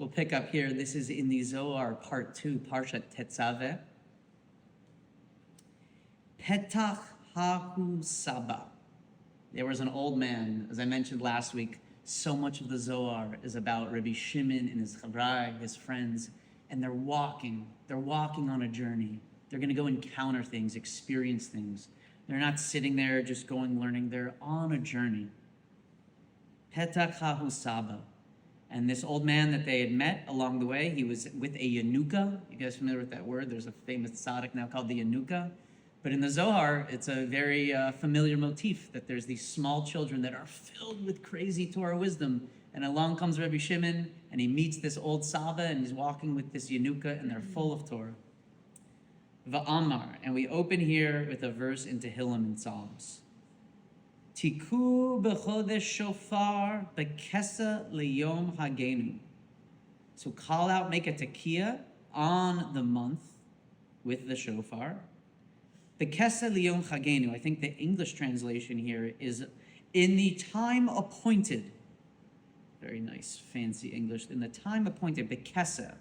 We'll pick up here. This is in the Zohar, part 2, Parshat Tetzaveh. Petach hahu saba. There was an old man, as I mentioned last week. So much of the Zohar is about Rabbi Shimon and his chavrai, his friends, and they're walking. They're walking on a journey. They're going to go encounter things, experience things. They're not sitting there just going learning. They're on a journey. Petach hahu saba. And this old man that they had met along the way, he was with a Yanuka. You guys familiar with that word? There's a famous tzaddik now called the Yanuka. But in the Zohar, it's a very familiar motif that there's these small children that are filled with crazy Torah wisdom. And along comes Rabbi Shimon, and he meets this old Saba, and he's walking with this Yanuka, and they're full of Torah. Va'amar. And we open here with a verse in Tehillim in Psalms. Tiku b'chodesh shofar ba-kese liyom hagenu. So call out, make a tekiah on the month with the shofar. Ba-kese liyom hagenu. I think the English translation here is in the time appointed. Very nice, fancy English. In the time appointed, ba-kese.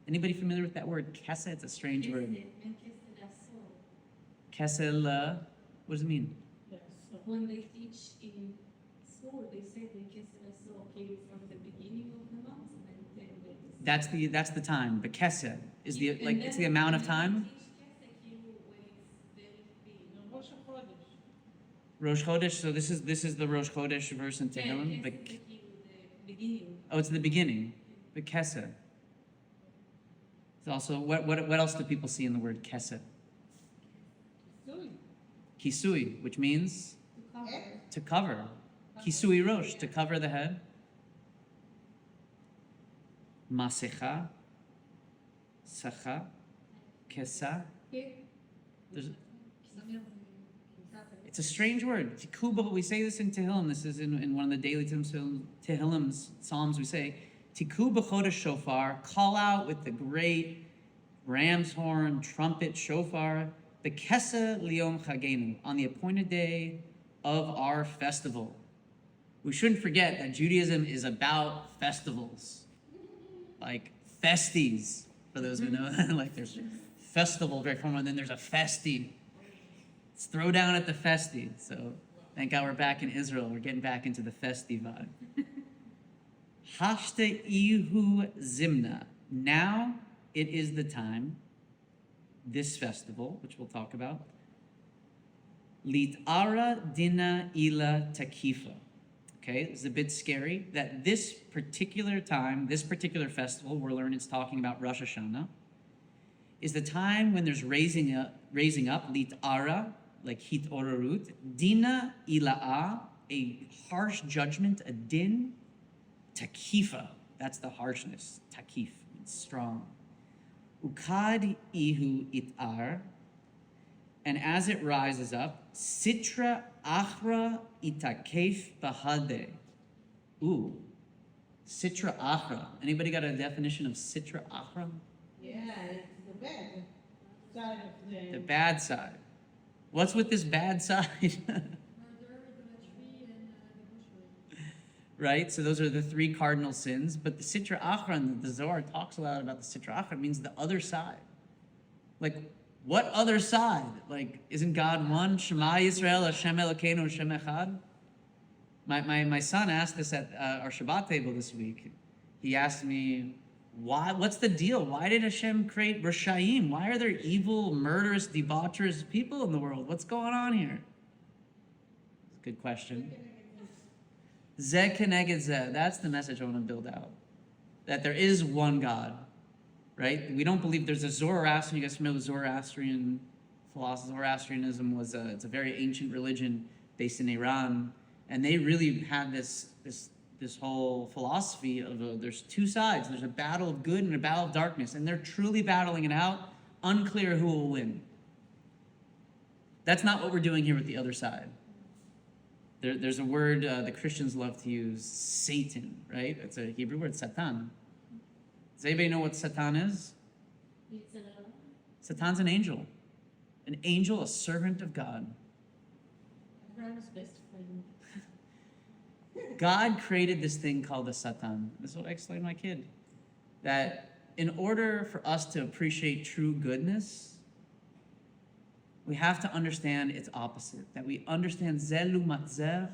Anybody familiar with that word? Kese? It's a strange word. Kese la. What does it mean? When they teach in school, they say the ba-kese came from the beginning of the month and 10 days. That's the time. Ba-kese is the it's the amount of time. Rosh Chodesh. So this is the Rosh Chodesh verse in Tehillim. Oh, it's the beginning. Ba-kese. It's also what else do people see in the word kese? Kisui, which means to cover. Kisui rosh, to cover the head. Masecha, sacha, kesa. It's a strange word. Tikuba, we say this in Tehillim. This is in one of the daily Tehillim Psalms. We say, Tiku b'chodesh shofar, call out with the great ram's horn, trumpet, shofar, ba-kese liyom chagenu, on the appointed day of our festival. We shouldn't forget that Judaism is about festivals, like festies, for those who know. Like there's festival, very formal, and then there's a festi. Let's throw down at the festi. So thank God we're back in Israel. We're getting back into the festi vibe. Hashte ihu zimna. Now it is the time, this festival, which we'll talk about, Lit'ara dina ila takifa. Okay, this is a bit scary that this particular time, this particular festival, we're learning it's talking about Rosh Hashanah, is the time when there's raising up, Lit'ara, like hit orarut, dina ila'a, a harsh judgment, a din, takifa, that's the harshness, takif, it's strong. Ukad ihu itar, and as it rises up, sitra achra itakef bahade. Ooh, sitra achra. Anybody got a definition of sitra achra? Yeah, it's the bad side of the bad side. What's with this bad side? Right? So those are the 3 cardinal sins. But the Sitra Achra, the Zohar talks a lot about the Sitra Achra, means the other side. Like, what other side? Like, isn't God one? Shema Yisrael, Hashem Elokeinu, Hashem Echad? My son asked this at our Shabbat table this week. He asked me, what's the deal? Why did Hashem create Rashayim? Why are there evil, murderous, debaucherous people in the world? What's going on here? It's a good question. Zeh keneged zeh. That's the message I want to build out. That there is one God, right? We don't believe there's a Zoroastrian. You guys familiar with Zoroastrian philosophy? Zoroastrianism it's a very ancient religion based in Iran, and they really had this whole philosophy of there's 2 sides. There's a battle of good and a battle of darkness, and they're truly battling it out. Unclear who will win. That's not what we're doing here with the other side. There's a word the Christians love to use, Satan, right? It's a Hebrew word, Satan. Does anybody know what Satan is? Satan's an angel. An angel, a servant of God. Abraham's best friend. God created this thing called the Satan. This is what I explain to my kid. that in order for us to appreciate true goodness, we have to understand its opposite, that we understand zelu matzer.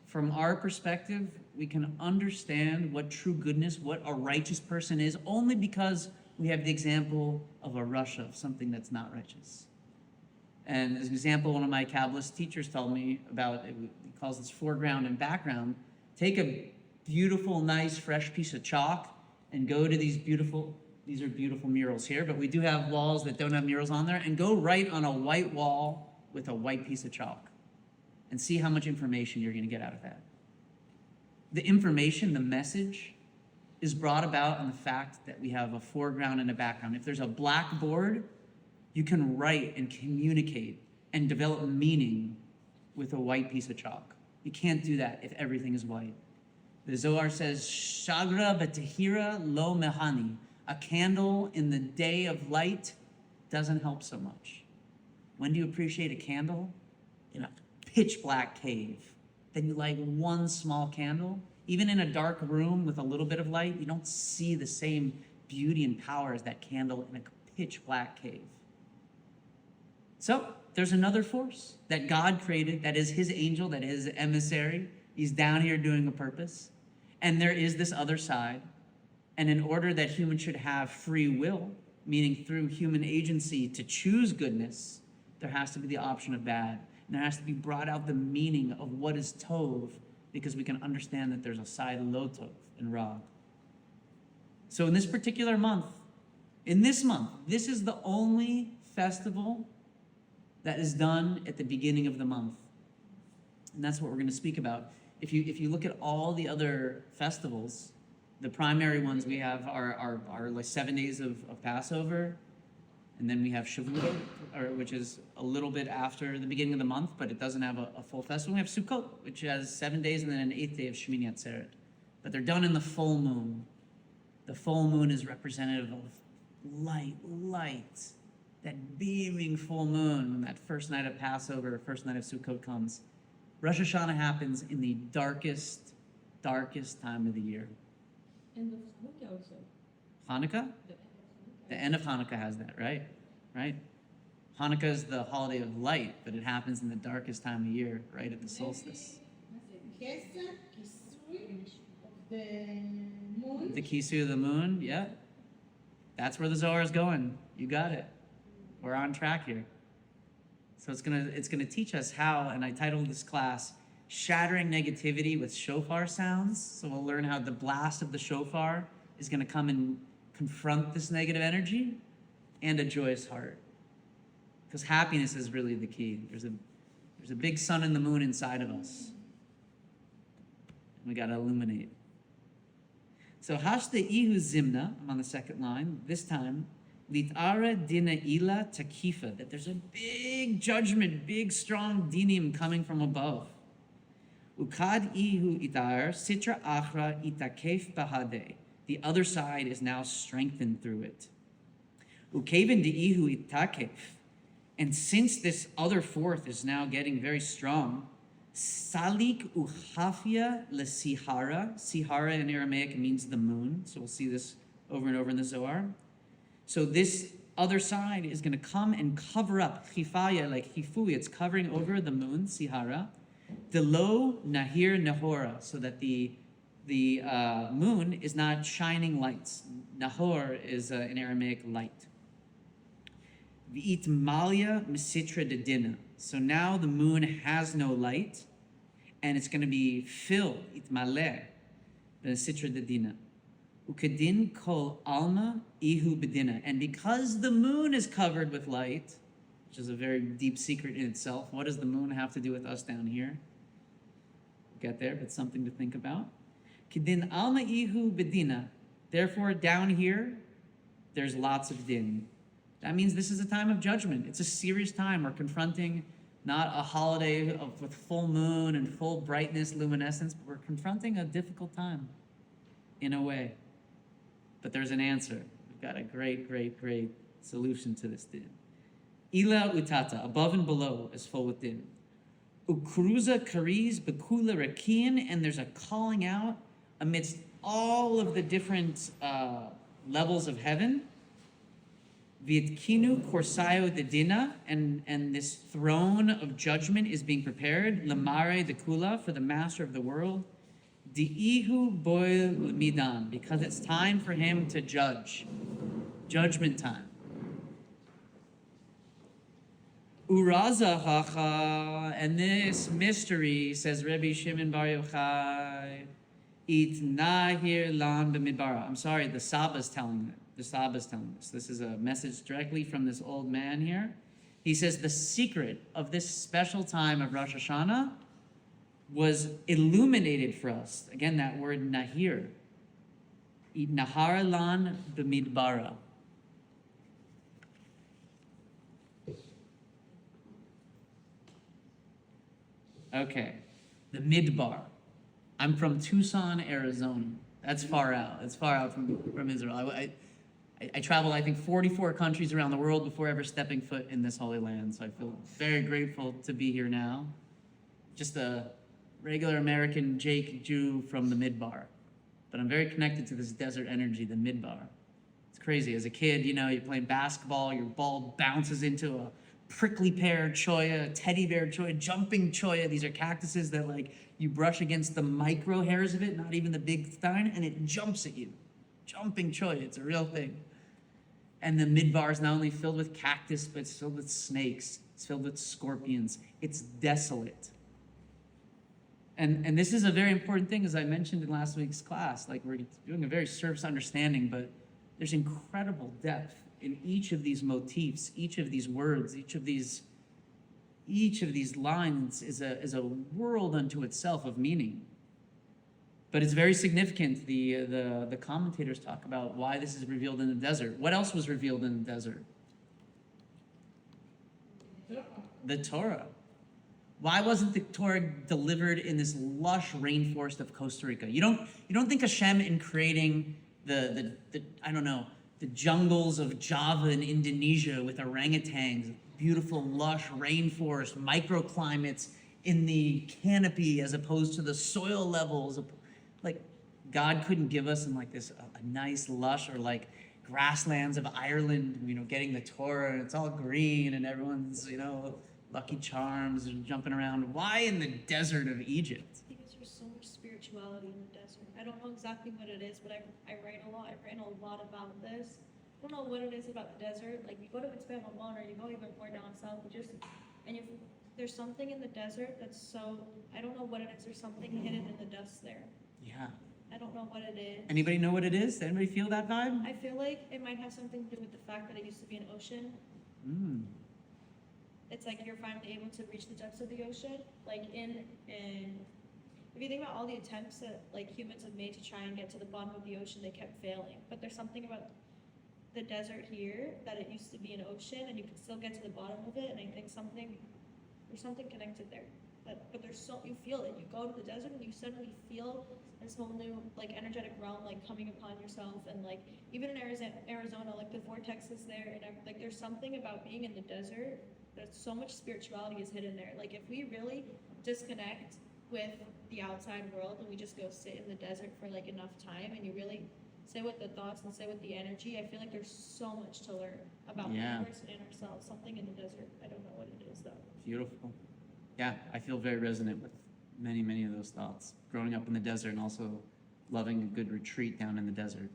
From our perspective, we can understand what true goodness, what a righteous person is, only because we have the example of a rasha, of something that's not righteous. And as an example, one of my Kabbalist teachers told me about, he calls this foreground and background. Take a beautiful, nice, fresh piece of chalk and go to these are beautiful murals here, but we do have walls that don't have murals on there, and go write on a white wall with a white piece of chalk and see how much information you're going to get out of that. The information, the message, is brought about in the fact that we have a foreground and a background. If there's a blackboard, you can write and communicate and develop meaning with a white piece of chalk. You can't do that if everything is white. The Zohar says, Shagra b'tehira lo mehani. A candle in the day of light doesn't help so much. When do you appreciate a candle? In a pitch black cave. Then you light one small candle. Even in a dark room with a little bit of light, you don't see the same beauty and power as that candle in a pitch black cave. So there's another force that God created, that is his angel, that is his emissary. He's down here doing a purpose. And there is this other side. And in order that humans should have free will, meaning through human agency to choose goodness, there has to be the option of bad. And there has to be brought out the meaning of what is tov, because we can understand that there's a side lo tov and ra. So in this particular month, this is the only festival that is done at the beginning of the month. And that's what we're going to speak about. If you look at all the other festivals, the primary ones we have are like 7 days of Passover, and then we have Shavuot, which is a little bit after the beginning of the month, but it doesn't have a full festival. We have Sukkot, which has 7 days, and then an 8th day of Shmini Atzeret. But they're done in the full moon. The full moon is representative of light, that beaming full moon when that first night of Passover, first night of Sukkot comes. Rosh Hashanah happens in the darkest time of the year. And the Hanukkah also. Hanukkah? The end of Hanukkah has that, right? Right? Hanukkah is the holiday of light, but it happens in the darkest time of year, right at the solstice. Kesef, kisui of the moon. The Kisu of the moon, yeah. That's where the Zohar is going. You got it. We're on track here. So it's gonna teach us how, and I titled this class, Shattering Negativity with Shofar Sounds. So we'll learn how the blast of the shofar is gonna come and confront this negative energy, and a joyous heart. Because happiness is really the key. There's a big sun and the moon inside of us. And we gotta illuminate. So Hashte Ihu Zimna, I'm on the second line, this time, Litara Dina Ila Takifa, that there's a big judgment, big strong dinim coming from above. Ukad Ihu Itar, Sitra Achra Itakef Bahade. The other side is now strengthened through it. Ukeven Ihu Itakef. And since this other fourth is now getting very strong, Salik Uchafia Le Sihara. Sihara in Aramaic means the moon. So we'll see this over and over in the Zohar. So this other side is going to come and cover up Chifaya, like Chifu, it's covering over the moon, Sihara. Delo Nahir Nahora, so that the moon is not shining lights. Nahor is in Aramaic light. V'it Malia Misitra Dedina. So now the moon has no light, and it's going to be filled, Itmaleh, Misitra Dedina. Ukadin kol alma ihu bedina. And because the moon is covered with light, which is a very deep secret in itself, what does the moon have to do with us down here? We'll get there, but something to think about. Kidin alma ihu bedina. Therefore, down here, there's lots of din. That means this is a time of judgment. It's a serious time. We're confronting not a holiday with full moon and full brightness, luminescence, but we're confronting a difficult time in a way. But there's an answer. We've got a great solution to this din. Ila utata, above and below, is full with din. Ukruza kariz bekula rakin, and there's a calling out amidst all of the different levels of heaven. V'yitkinu korsayo dedina, and this throne of judgment is being prepared. Lamare de kula, for the master of the world. Di'ihu boil midan, because it's time for him to judge. Judgment time. Uraza hacha, and this mystery, says Rabbi Shimon Bar Yochai, it nahir lan b'midbara. I'm sorry, the Sabba's telling it. The Sabba's telling us. This is a message directly from this old man here. He says the secret of this special time of Rosh Hashanah was illuminated for us. Again, that word nahir. It nahara lan b'midbara. Okay, the Midbar. I'm from Tucson, Arizona. That's far out. That's far out from Israel. I traveled, I think, 44 countries around the world before ever stepping foot in this holy land. So I feel very grateful to be here now. Just a regular American Jake Jew from the Midbar. But I'm very connected to this desert energy, the Midbar. It's crazy. As a kid, you know, you're playing basketball, your ball bounces into a prickly pear cholla, a teddy bear cholla, jumping cholla. These are cactuses that, like, you brush against the micro hairs of it, not even the big stein, and it jumps at you. Jumping cholla, it's a real thing. And the Midbar is not only filled with cactus, but it's filled with snakes. It's filled with scorpions. It's desolate. And this is a very important thing, as I mentioned in last week's class. Like, we're doing a very surface understanding, but there's incredible depth in each of these motifs, each of these words, each of these lines is a world unto itself of meaning. But it's very significant. The commentators talk about why this is revealed in the desert. What else was revealed in the desert? The Torah. Why wasn't the Torah delivered in this lush rainforest of Costa Rica? You don't think Hashem, in creating the I don't know, the jungles of Java and Indonesia with orangutans, beautiful lush rainforest, microclimates in the canopy as opposed to the soil levels of, like, God couldn't give us in like this a nice lush, or like grasslands of Ireland, you know, getting the Torah and it's all green and everyone's, you know, Lucky Charms and jumping around. Why in the desert of Egypt? Because there's so much spirituality in the desert. I don't know exactly what it is, but I write a lot. I've written a lot about this. I don't know what it is about the desert. Like, you go to Mitzvah or you go even more down south, there's something in the desert that's so, I don't know what it is. There's something hidden in the dust there. Yeah. I don't know what it is. Anybody know what it is? Anybody feel that vibe? I feel like it might have something to do with the fact that it used to be an ocean. Mm. It's like you're finally able to reach the depths of the ocean. Like, if you think about all the attempts that, like, humans have made to try and get to the bottom of the ocean, they kept failing. But there's something about the desert here that it used to be an ocean and you can still get to the bottom of it. And I think there's something connected there. But you feel it. You go to the desert and you suddenly feel this whole new, like, energetic realm, like, coming upon yourself. And, like, even in Arizona, like, the vortex is there, and like, there's something about being in the desert. There's so much spirituality is hidden there. Like, if we really disconnect with the outside world and we just go sit in the desert for, like, enough time, and you really sit with the thoughts and sit with the energy, I feel like there's so much to learn about the universe and ourselves. Something in the desert. I don't know what it is, though. Beautiful. Yeah, I feel very resonant with many, many of those thoughts. Growing up in the desert and also loving a good retreat down in the desert.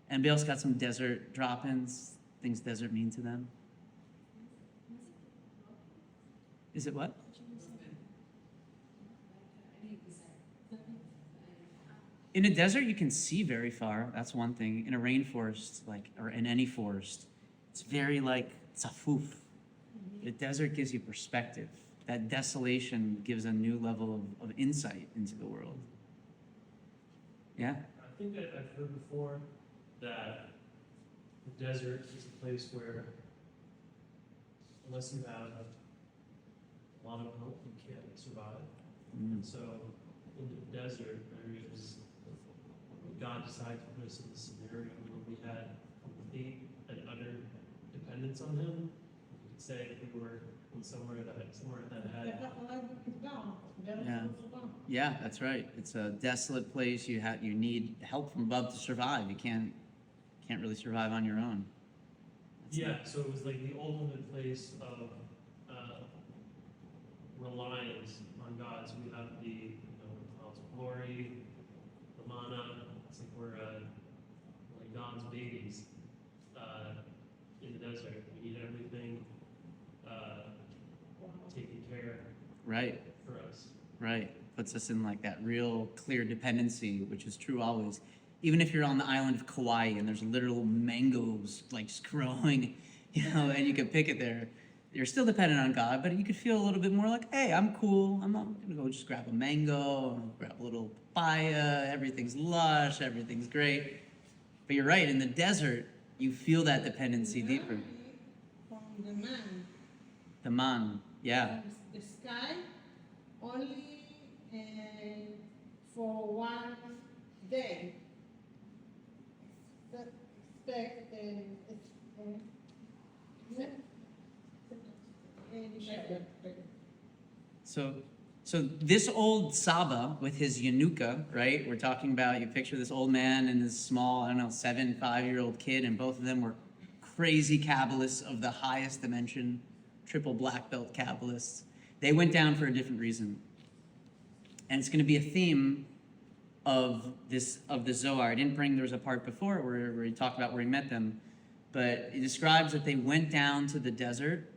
Anybody else got some desert drop-ins? Things desert mean to them? Is it what? In a desert, you can see very far. That's one thing. In a rainforest, like, or in any forest, it's very, like, tzafuf. The desert gives you perspective. That desolation gives a new level of insight into the world. Yeah? I think I've heard before that the desert is a place where, unless you have a lot of hope, you can't survive. Mm. So in the desert, God decided to put us in this scenario where we had complete and utter dependence on Him. You could say if we were in somewhere that had. Yeah, that's right. It's a desolate place. You need help from above to survive. You can't can't really survive on your own. That's Yeah, so it was like the ultimate place of reliance on God. So we have the clouds of glory, the manna. It's like we're like God's babies in the desert. We need everything taken care right, for us. right. Puts us in like that real clear dependency, which is true always. Even if you're on the island of Kauai and there's literal mangoes like just growing, and you can pick it there, you're still dependent on God, but you could feel a little bit more like, hey, I'm cool. I'm not gonna go just grab a mango, grab a little papaya, everything's lush, everything's great. But you're right, in the desert, you feel that dependency deeper. From the man, The man, yeah. the sky, only for one day. Expect So this old Saba with his Yanuka, right? We're talking about, you picture this old man and this small, 5-year-old kid, and both of them were crazy Kabbalists of the highest dimension, triple black belt Kabbalists. They went down for a different reason. And it's going to be a theme of the Zohar. There was a part before where he talked about where he met them, but he describes that they went down to the desert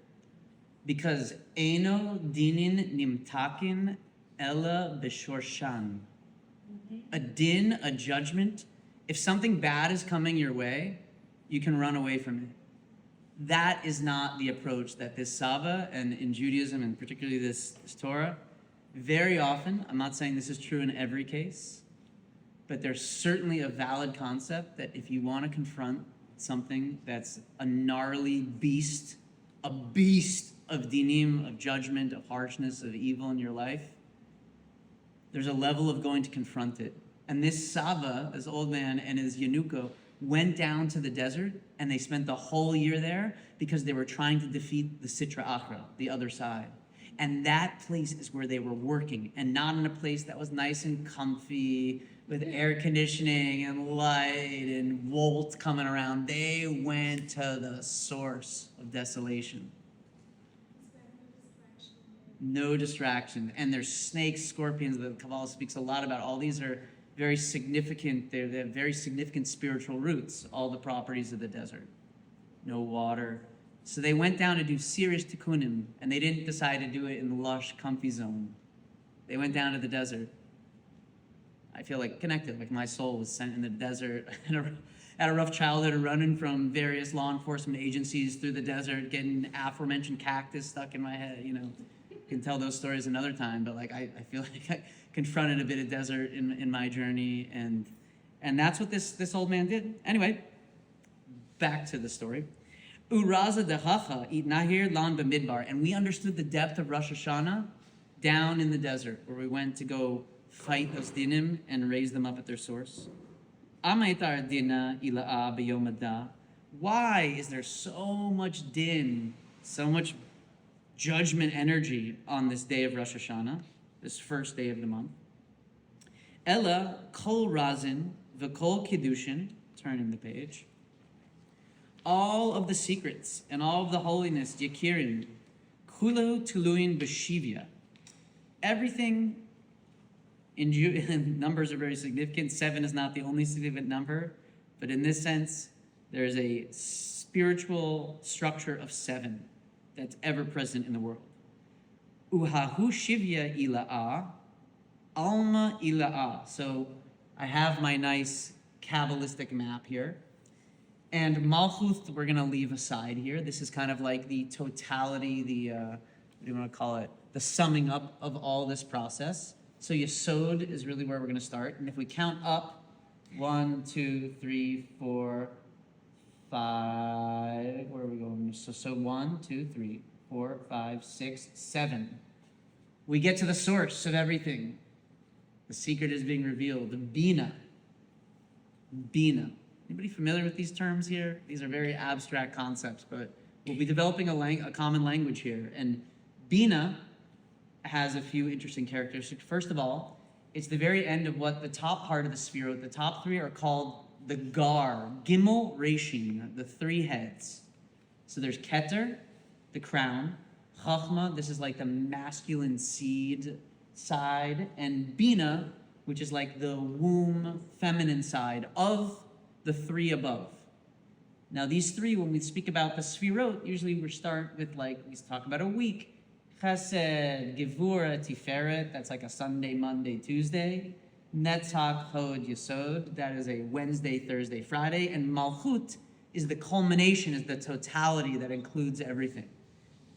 because Eino dinin nimtakin ella beshorshan. A din, a judgment. If something bad is coming your way, you can run away from it. That is not the approach that this Saba, and in Judaism, and particularly this Torah, very often, I'm not saying this is true in every case, but there's certainly a valid concept that if you want to confront something that's a gnarly beast, a beast of dinim, of judgment, of harshness, of evil in your life, there's a level of going to confront it. And this Saba, this old man, and his Yanuko went down to the desert, and they spent the whole year there because they were trying to defeat the Sitra Achra, the other side. And that place is where they were working, and not in a place that was nice and comfy with air conditioning and light and Volt coming around. They went to the source of desolation. No distraction. And there's snakes, scorpions. The Kabbalah speaks a lot about. All these are very significant. They have very significant spiritual roots, all the properties of the desert. No water. So they went down to do serious tikkunim, and they didn't decide to do it in the lush, comfy zone. They went down to the desert. I feel like connected, like my soul was sent in the desert. Had a rough childhood, running from various law enforcement agencies through the desert, getting aforementioned cactus stuck in my head. Can tell those stories another time, but like I feel like I confronted a bit of desert in my journey, and that's what this old man did. Anyway, back to the story. Uraza dechacha it nahir lan b'midbar, and we understood the depth of Rosh Hashanah down in the desert, where we went to go fight those dinim and raise them up at their source. Amaitar dina ila'a b'yomada. Why is there so much din, so much judgment energy on this day of Rosh Hashanah, this first day of the month? Ella kol razin v'kol kiddushin, turning the page. All of the secrets and all of the holiness, yakirin, kulu tuluin b'shivya. Everything in numbers are very significant. 7 is not the only significant number, but in this sense, there's a spiritual structure of 7 that's ever present in the world. Uhahu shivya ila'a, alma ila'a. So I have my nice Kabbalistic map here. And Malchuth, we're going to leave aside here. This is kind of like the totality, what do you want to call it? The summing up of all this process. So Yesod is really where we're going to start. And if we count up, 1, 2, 3, 4, 5, where are we going? So 1, 2, 3, 4, 5, 6, 7. We get to the source of everything. The secret is being revealed. The Bina. Bina. Anybody familiar with these terms here? These are very abstract concepts, but we'll be developing a common language here. And Bina has a few interesting characteristics. First of all, it's the very end of what the top part of the sphere, the top 3 are called the gar, gimel reshin, the three heads. So there's keter, the crown, chachma, this is like the masculine seed side, and bina, which is like the womb, feminine side of the three above. Now these three, when we speak about the sfirot, usually we start with we talk about a week. Chesed, Gevura, Tiferet, that's like a Sunday, Monday, Tuesday. Netzach, Hod, Yesod, that is a Wednesday, Thursday, Friday. And Malchut is the culmination, is the totality that includes everything.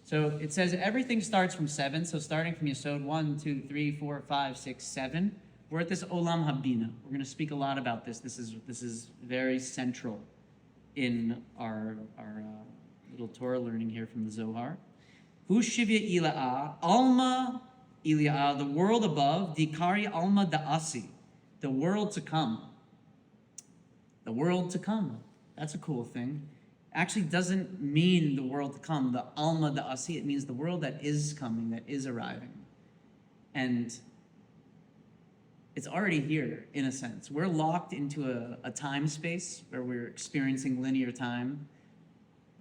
So it says everything starts from 7. So starting from Yesod, 1, 2, 3, 4, 5, 6, 7. We're at this Olam Habina. We're going to speak a lot about this. This is very central in our little Torah learning here from the Zohar. Hu shivya ila'a, alma ila'a, the world above, dikari alma da'asi, the world to come. The world to come. That's a cool thing. Actually doesn't mean the world to come, the alma da'asi, it means the world that is coming, that is arriving. And it's already here, in a sense. We're locked into a time space where we're experiencing linear time.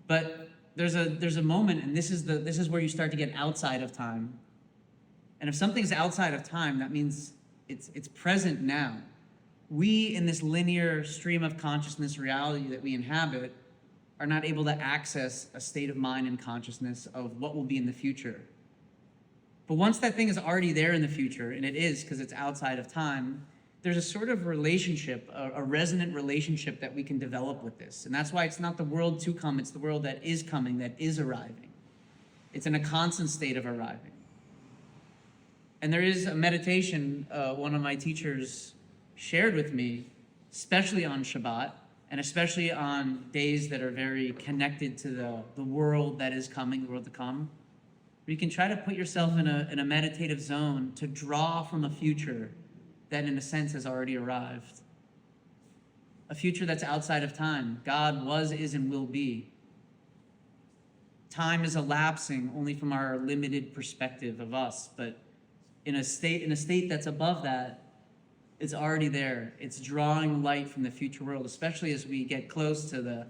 But there's a moment, and this is where you start to get outside of time. And if something's outside of time, that means it's present now. We, in this linear stream of consciousness reality that we inhabit, are not able to access a state of mind and consciousness of what will be in the future. But once that thing is already there in the future, and it is because it's outside of time, there's a sort of relationship, a resonant relationship that we can develop with this. And that's why it's not the world to come, it's the world that is coming, that is arriving. It's in a constant state of arriving. And there is a meditation one of my teachers shared with me, especially on Shabbat, and especially on days that are very connected to the world that is coming, the world to come. You can try to put yourself in a meditative zone to draw from a future that in a sense has already arrived. A future that's outside of time. God was, is, and will be. Time is elapsing only from our limited perspective of us, but in a state that's above that, it's already there. It's drawing light from the future world, especially as we get close to the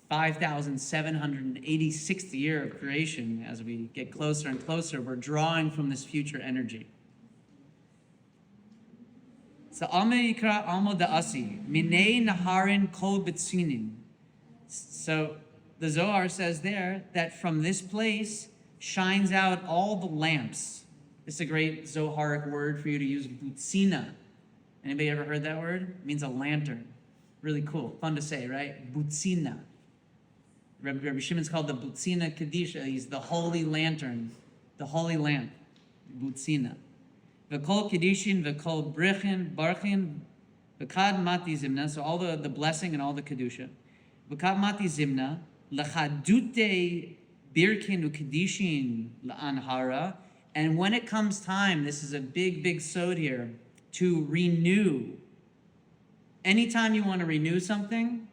5,786th year of creation. As we get closer and closer, we're drawing from this future energy. So Alma Yikra Alma Da'asi, Minei Naharin Kol Bitsinin. So the Zohar says there that from this place shines out all the lamps. This is a great Zoharic word for you to use, butsina. Anybody ever heard that word? It means a lantern. Really cool, fun to say, right? Butsina. Rabbi Shimon's called the Butsina Kadisha. He's the holy lantern, the holy lamp, Butsina. V'kol Kedishin, v'kol Brichin, Barchin, v'kad Mati Zimna, so all the blessing and all the Kedusha. V'kad Mati Zimna, l'chadute Birkin u'Kedishin la'anhara, and when it comes time, this is a big, big sod here, to renew. Anytime you want to renew something,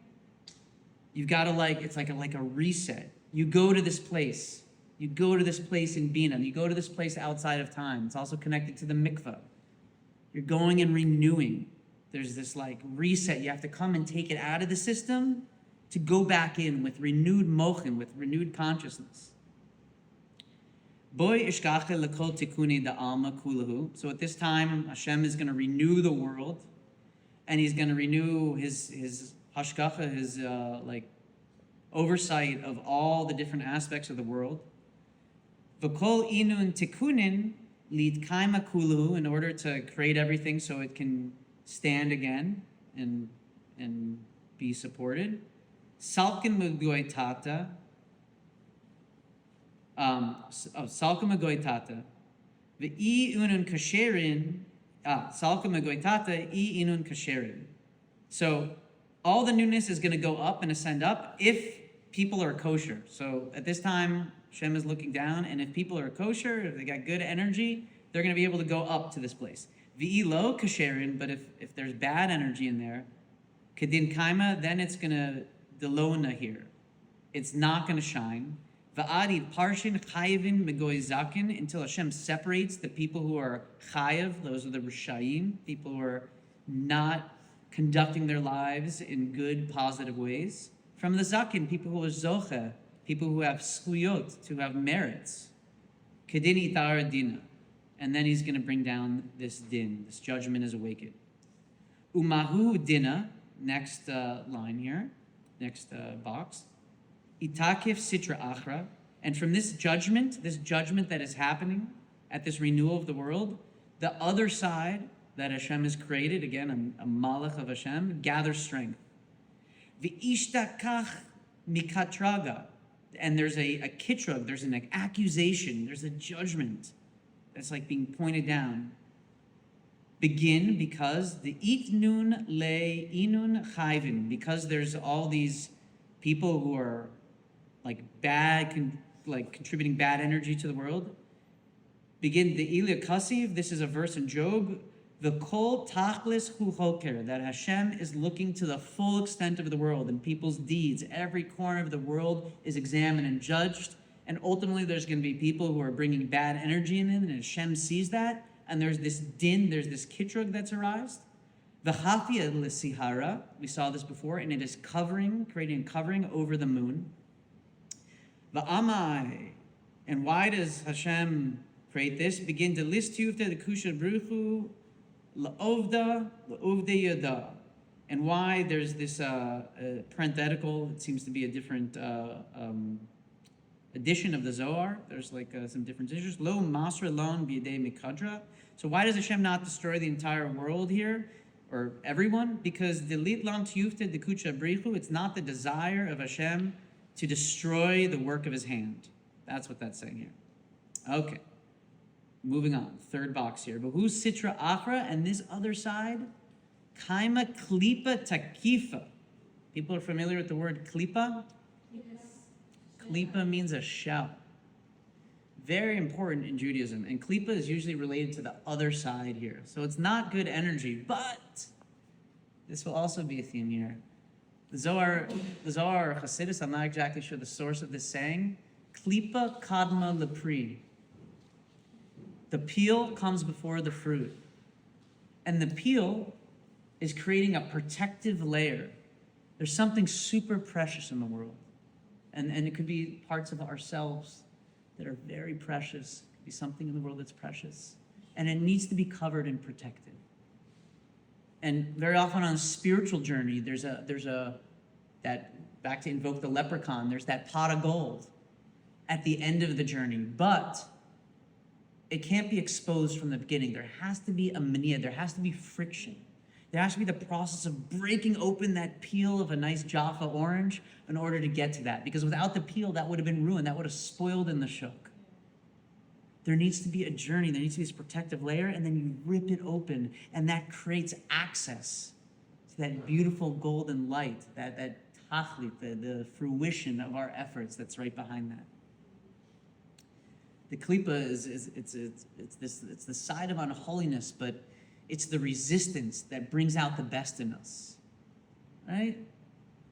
you've got to it's like a reset. You go to this place. You go to this place in Bina. You go to this place outside of time. It's also connected to the mikvah. You're going and renewing. There's this reset. You have to come and take it out of the system to go back in with renewed mochin, with renewed consciousness. Boy ishkache lekol tikuni da alma kulahu. So at this time, Hashem is going to renew the world, and He's going to renew His hashkacha, His oversight of all the different aspects of the world. V'kol inun tikunin lid kaima kuluhu, in order to create everything so it can stand again and be supported. Salkin mugoitata. Salka Magoitata. The E unun kasherin. Salka Magoitata, E inun kasherin. So all the newness is going to go up and ascend up if people are kosher. So at this time, Shem is looking down, and if people are kosher, if they got good energy, they're going to be able to go up to this place. V'i lo kasherin, but if there's bad energy in there, kedin kaima, then it's going to delona here. It's not going to shine. Va'adi parshin chayivin megoy zakin, until Hashem separates the people who are chayiv, those are the rishayim, people who are not conducting their lives in good, positive ways. From the Zakin, people who are Zohar, people who have skuyot, who have merits. Kedini tar dina. And then he's going to bring down this din. This judgment is awakened. Umahu dina, next line here, next box. Itakif sitra achra. And from this judgment that is happening at this renewal of the world, the other side that Hashem has created, again, a malach of Hashem, gathers strength. V'ishtakach mikatraga. And there's a kitrug, there's an accusation, there's a judgment that's like being pointed down. Begin because the itnun le inun chayvin, because there's all these people who are like bad, like contributing bad energy to the world. Begin the Ilya Kasiv, this is a verse in Job, the kol tachlis hu choker, that Hashem is looking to the full extent of the world and people's deeds. Every corner of the world is examined and judged. And ultimately, there's going to be people who are bringing bad energy in it, and Hashem sees that. And there's this din, there's this kitrug that's arised. The hafia l'sihara, we saw this before, and it is covering, creating a covering over the moon. The amai, and why does Hashem create this? Begin to list you the kusha bruchu la'ovda yada. And why there's this parenthetical, it seems to be a different edition of the Zohar. There's like some different issues. Lo masra lon b'yedei mikadra. So why does Hashem not destroy the entire world here, or everyone? Because delit lam tiyufte dekucha brichu. It's not the desire of Hashem to destroy the work of His hand. That's what that's saying here. Okay, moving on. Third box here. But who's sitra achra? And this other side, kaima klipa takifa. People are familiar with the word klipa? Klipa means a shell. Very important in Judaism. And klipa is usually related to the other side here. So it's not good energy, but this will also be a theme here. The Zohar or Chassidus, I'm not exactly sure the source of this saying, klipa kadma lepri. The peel comes before the fruit. And the peel is creating a protective layer. There's something super precious in the world. And it could be parts of ourselves that are very precious. It could be something in the world that's precious. And it needs to be covered and protected. And very often on a spiritual journey, there's that, back to invoke the leprechaun, there's that pot of gold at the end of the journey. But it can't be exposed from the beginning. There has to be a mania, there has to be friction. There has to be the process of breaking open that peel of a nice Jaffa orange in order to get to that. Because without the peel, that would have been ruined. That would have spoiled in the shuk. There needs to be a journey. There needs to be this protective layer, and then you rip it open, and that creates access to that beautiful golden light, that tachlit, the fruition of our efforts that's right behind that. The klipa it's the side of unholiness, but it's the resistance that brings out the best in us, right?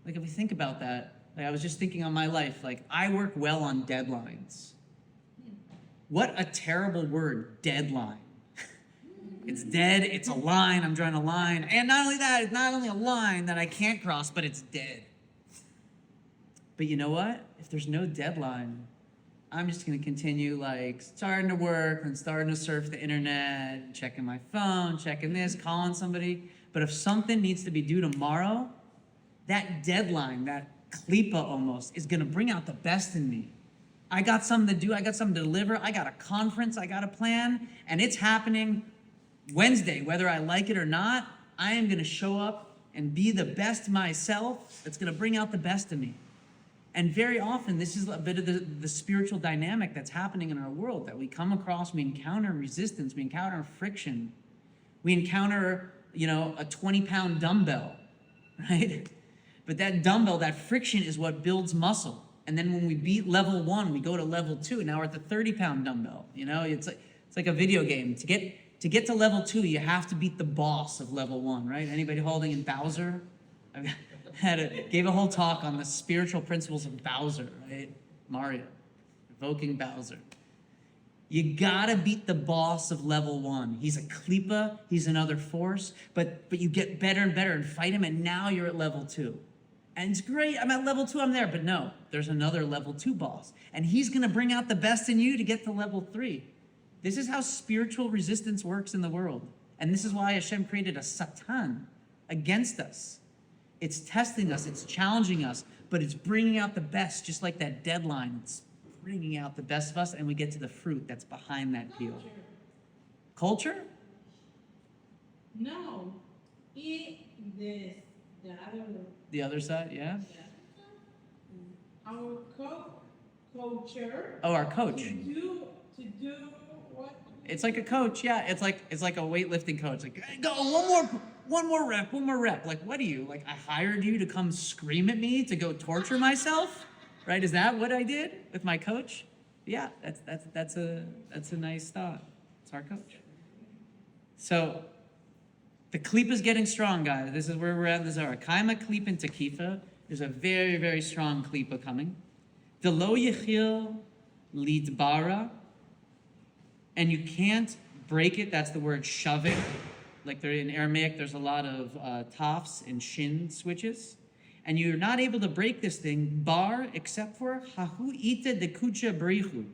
Like if we think about that, like I was just thinking on my life, like I work well on deadlines. What a terrible word, deadline. It's dead, it's a line, I'm drawing a line. And not only that, it's not only a line that I can't cross, but it's dead. But you know what? If there's no deadline, I'm just gonna continue like starting to work and starting to surf the internet, checking my phone, checking this, calling somebody. But if something needs to be due tomorrow, that deadline, that klipa almost, is gonna bring out the best in me. I got something to do, I got something to deliver, I got a conference, I got a plan, and it's happening Wednesday, whether I like it or not. I am gonna show up and be the best myself that's gonna bring out the best in me. And very often, this is a bit of the spiritual dynamic that's happening in our world, that we come across, we encounter resistance, we encounter friction, we encounter, a 20-pound dumbbell, right? But that dumbbell, that friction is what builds muscle. And then when we beat level 1, we go to level 2, and now we're at the 30-pound dumbbell. It's like a video game. To get to level 2, you have to beat the boss of level 1, right? Anybody holding in Bowser? Gave a whole talk on the spiritual principles of Bowser, right? Mario, evoking Bowser. You gotta beat the boss of level 1. He's a klipa, he's another force, but you get better and better and fight him, and now you're at level 2. And it's great, I'm at level 2, I'm there, but no, there's another level 2 boss. And he's gonna bring out the best in you to get to level 3. This is how spiritual resistance works in the world. And this is why Hashem created a Satan against us. It's testing us, it's challenging us, but it's bringing out the best, just like that deadline. It's bringing out the best of us, and we get to the fruit that's behind that peel. Culture? No. The other, The other side, yeah? our culture. Oh, our coach. To do what? It's like a coach, yeah. It's like a weightlifting coach. Like, "Hey, go one more rep. Like, what are you? Like, I hired you to come scream at me to go torture myself, right? Is that what I did with my coach? Yeah, that's a nice thought. It's our coach. So, the klipa is getting strong, guys. This is where we're at in the Zohar. Kaima klipa and tekifa. There's a very, very strong klipa coming. The lo yechil lidbara. And you can't break it. That's the word shavik. Like in Aramaic, there's a lot of tafs and shin switches. And you're not able to break this thing, bar, except for hahu ita de kucha brichu.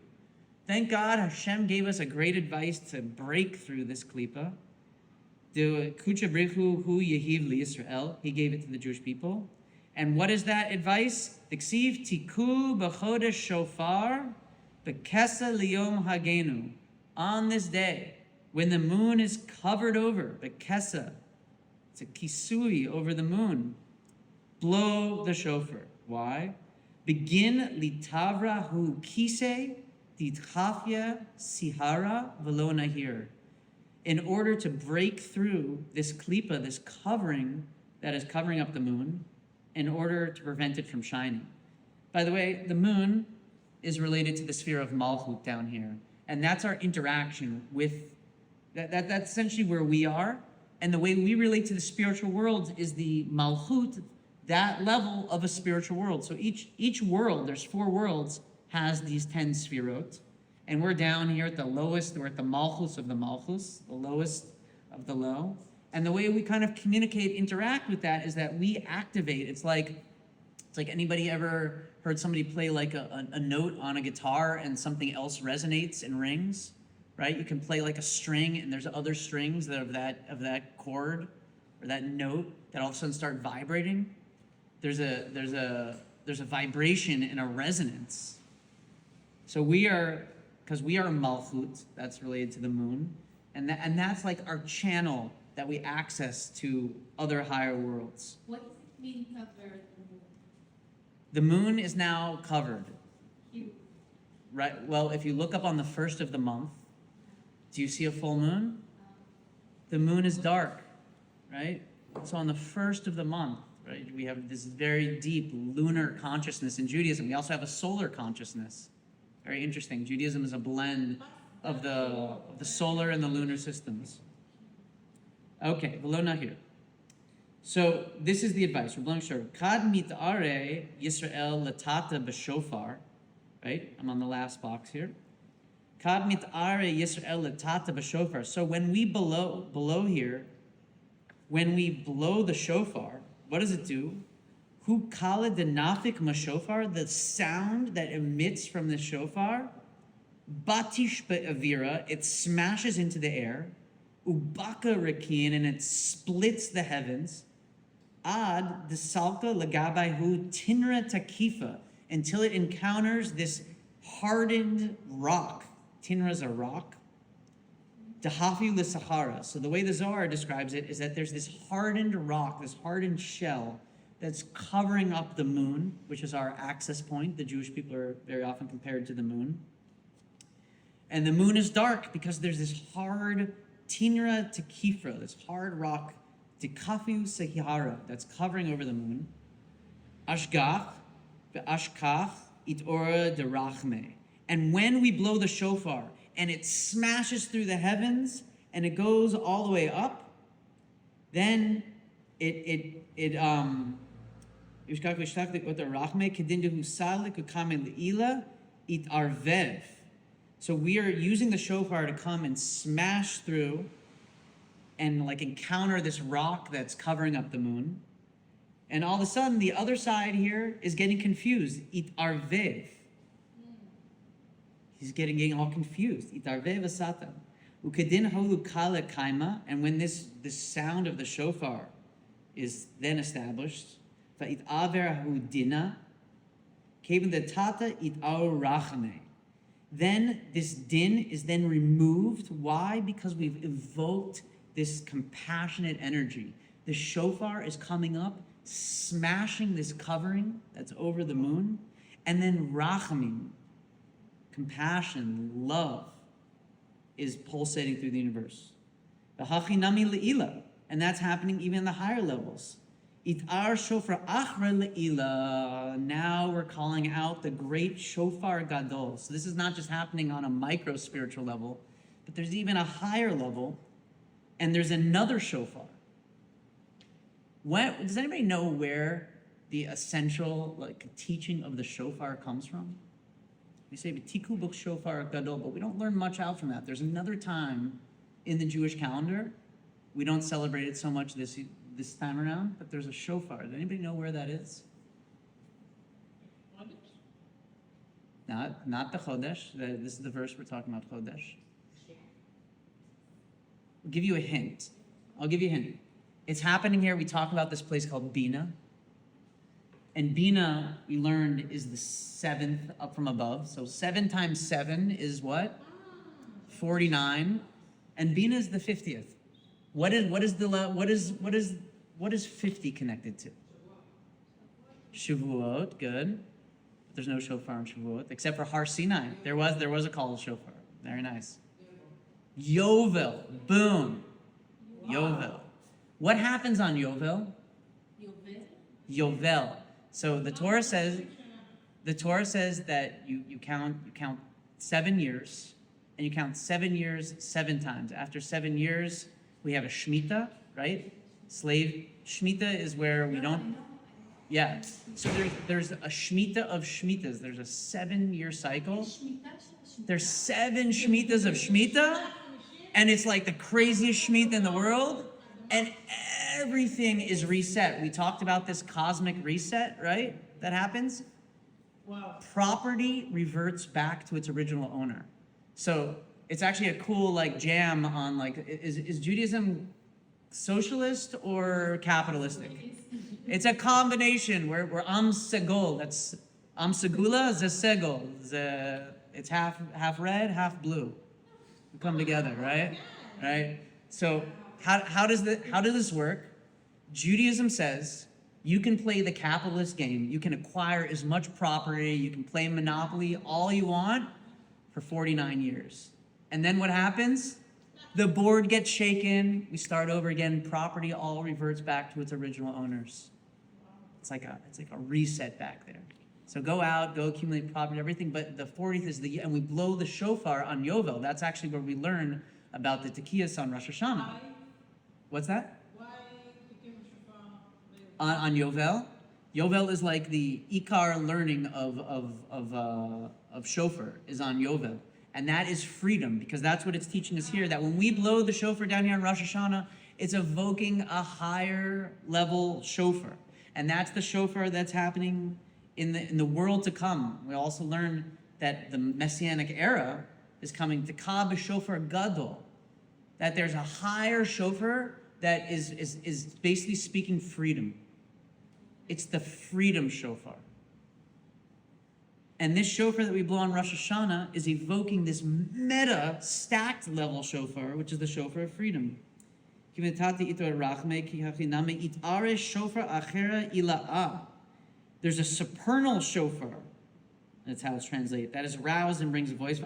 Thank God Hashem gave us a great advice to break through this klipa. The kucha brichu hu yehiv li Yisrael. He gave it to the Jewish people. And what is that advice? Tiksiv tiku b'chodesh shofar ba-kese liyom hagenu. On this day, when the moon is covered over, ba-kese, it's a kisui over the moon, blow the shofar. Why? Begin litavra hu kise ditchafya sihara velo nahir. In order to break through this klipa, this covering that is covering up the moon, in order to prevent it from shining. By the way, the moon is related to the sphere of Malchut down here. And that's our interaction with, that's essentially where we are. And the way we relate to the spiritual world is the Malchut, that level of a spiritual world. So each world, there's 4 worlds, has these 10 sphirot. And we're down here at the lowest, we're at the Malchus of the Malchus, the lowest of the low. And the way we kind of communicate, interact with that is that we activate. It's like anybody ever heard somebody play like a note on a guitar and something else resonates and rings, right? You can play like a string and there's other strings that of that chord or that note that all of a sudden start vibrating. There's a vibration and a resonance. So because we are Malchut, that's related to the moon, and that's like our channel that we access to other higher worlds. What does it mean covered? The moon is now covered. You. Right. Well, if you look up on the first of the month, do you see a full moon? The moon is dark, right? So on the first of the month, right, we have this very deep lunar consciousness in Judaism. We also have a solar consciousness. Very interesting. Judaism is a blend of the solar and the lunar systems. Okay, below nahir. So this is the advice. We're blowing shofar. Kad mitare Yisrael latata b'shofar. Right? I'm on the last box here. Kad mitare Yisrael latata b'shofar. So when we below here, when we blow the shofar, what does it do? Hu kala denafik mashofar, the sound that emits from the shofar, batish be'avira, it smashes into the air, ubaka rakin, and it splits the heavens, ad desalka lagabayhu tinra takifa, until it encounters this hardened rock. Tinra is a rock. Dahafi l'sahara. So the way the Zohar describes it is that there's this hardened rock, this hardened shell that's covering up the moon, which is our access point. The Jewish people are very often compared to the moon. And the moon is dark because there's this hard tinra tekifra, this hard rock, dikafiu sahara, that's covering over the moon. Ashgach, be'ashkach, itora derachme. And when we blow the shofar, and it smashes through the heavens, and it goes all the way up, then So we are using the shofar to come and smash through and like encounter this rock that's covering up the moon. And all of a sudden, the other side here is getting confused. Itarvev. He's getting all confused. Itarvev asatan. Ukedin holu kala kaima. And when this sound of the shofar is then established, va'itaver hudina, kevin the tata itar rachane. Then this din is then removed. Why? Because we've evoked this compassionate energy. The shofar is coming up, smashing this covering that's over the moon, and then rachamim, compassion, love, is pulsating through the universe. V'hachinami le'ila, and that's happening even in the higher levels. Itar shofar achra le'ila. Now we're calling out the great shofar gadol. So this is not just happening on a micro spiritual level, but there's even a higher level, and there's another shofar. Does anybody know where the essential teaching of the shofar comes from? We say V'tiku b'ch shofar gadol, but we don't learn much out from that. There's another time in the Jewish calendar. We don't celebrate it so much this time around, but there's a shofar. Does anybody know where that is? Not the Chodesh. This is the verse we're talking about, Chodesh. I'll give you a hint. It's happening here. We talk about this place called Bina. And Bina, we learned, is the seventh up from above. So 7 times 7 is what? 49. And Bina is the 50th. What is 50 connected to? Shavuot, good. But there's no shofar in Shavuot, except for Har Sinai. There was a call to shofar. Very nice. Yovel, boom. Yovel. What happens on Yovel? Yovel. So the Torah says that you count 7 years, and you count 7 years 7 times. After 7 years, we have a Shemitah, right? Slave Shemitah is where we don't. Yeah. So there's a Shemitah of Shemitahs. There's a 7-year cycle. There's 7 Shemitahs of Shemitah, and it's like the craziest Shemitah in the world, and everything is reset. We talked about this cosmic reset, right? That happens. Wow. Property reverts back to its original owner. So it's actually a cool jam on is Judaism socialist or capitalistic? It's a combination. We're Am Segul. That's Am Segula ze Segul. It's half red, half blue. We come together, right? Right. So how does this work? Judaism says you can play the capitalist game. You can acquire as much property. You can play Monopoly all you want for 49 years. And then what happens? The board gets shaken. We start over again. Property all reverts back to its original owners. It's like a reset back there. So go out, go accumulate property, everything. But the 40th is and we blow the shofar on Yovel. That's actually where we learn about the Tekiyas on Rosh Hashanah. Why? What's that? Why became shofar? On Yovel? Yovel is like the Ikar learning of shofar is on Yovel. And that is freedom, because that's what it's teaching us here, that when we blow the shofar down here on Rosh Hashanah, it's evoking a higher level shofar. And that's the shofar that's happening in the world to come. We also learn that the Messianic era is coming to Ka b'shofar gadol, that there's a higher shofar that is basically speaking freedom. It's the freedom shofar. And this shofar that we blow on Rosh Hashanah is evoking this meta stacked level shofar, which is the shofar of freedom. There's a supernal shofar. That's how it's translated. That is roused and brings a voice.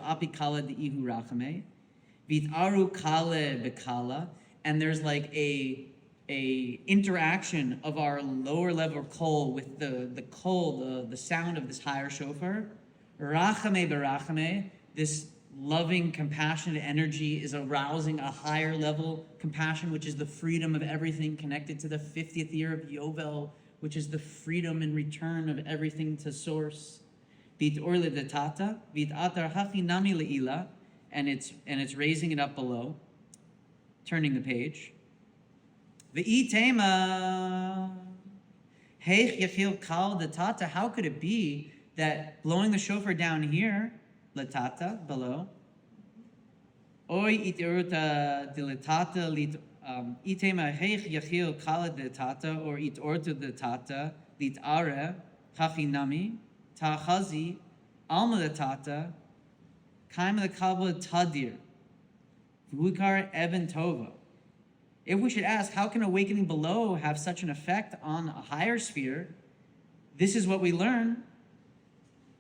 And there's like a interaction of our lower level kol with the kol, the sound of this higher shofar. Rachame berachame, this loving, compassionate energy is arousing a higher level compassion, which is the freedom of everything, connected to the 50th year of Yovel, which is the freedom and return of everything to source. Bitor ledatata, vitatar hachi nami leila, and it's raising it up below, turning the page. V'itema, heich yachil kal datata. How could it be that blowing the shofar down here, latata, below, Oy itiruta dilatata lit itema heich yachil kala dilatata or itorta dilatata lit are hachinami tachazi alma dilatata kaima the kabla tadir vukar eben tova. If we should ask, how can awakening below have such an effect on a higher sphere? This is what we learn.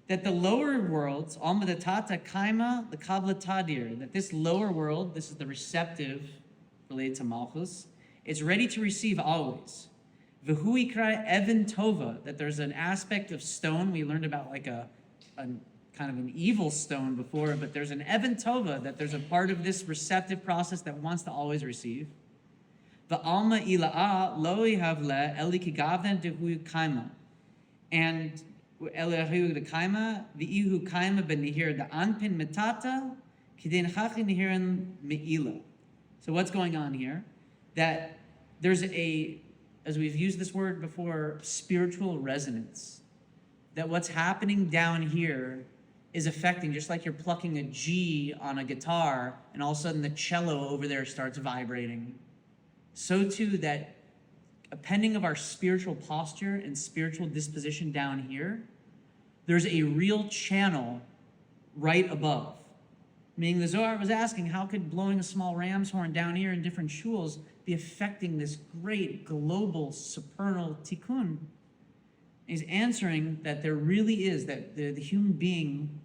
That the lower worlds, alma the tata kaima, the kabla tadir, that this lower world, this is the receptive related to Malchus, it's ready to receive always. V'hu ikra even tova, that there's an aspect of stone. We learned about like a kind of an evil stone before, but there's an even tova, that there's a part of this receptive process that wants to always receive. The alma ila'a lo yihavle eli kigavden dehu kaima, and Elihu the kaima, the ihu kaima ben nihir the anpin metata, kidin chachi nihirin meila. So what's going on here? That there's a, as we've used this word before, spiritual resonance. That what's happening down here is affecting, just like you're plucking a G on a guitar, and all of a sudden the cello over there starts vibrating. So too that a pending of our spiritual posture and spiritual disposition down here, there's a real channel right above. Meaning the Zohar was asking, how could blowing a small ram's horn down here in different shuls be affecting this great global supernal tikkun? He's answering that there really is, that the human being,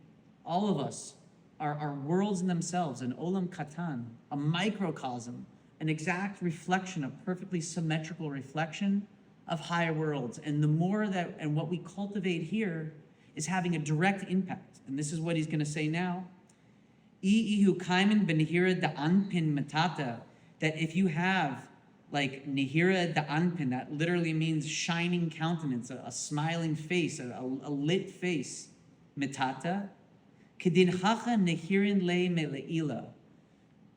all of us, are worlds in themselves, an olam katan, a microcosm, an exact reflection, a perfectly symmetrical reflection of higher worlds. And the more that, and what we cultivate here is having a direct impact. And this is what he's going to say now. Ihu kaimen benihira da anpin matata, that if you have like nihira da anpin, that literally means shining countenance, a smiling face, a lit face, mitata, kedin hacha nihirin le meleila.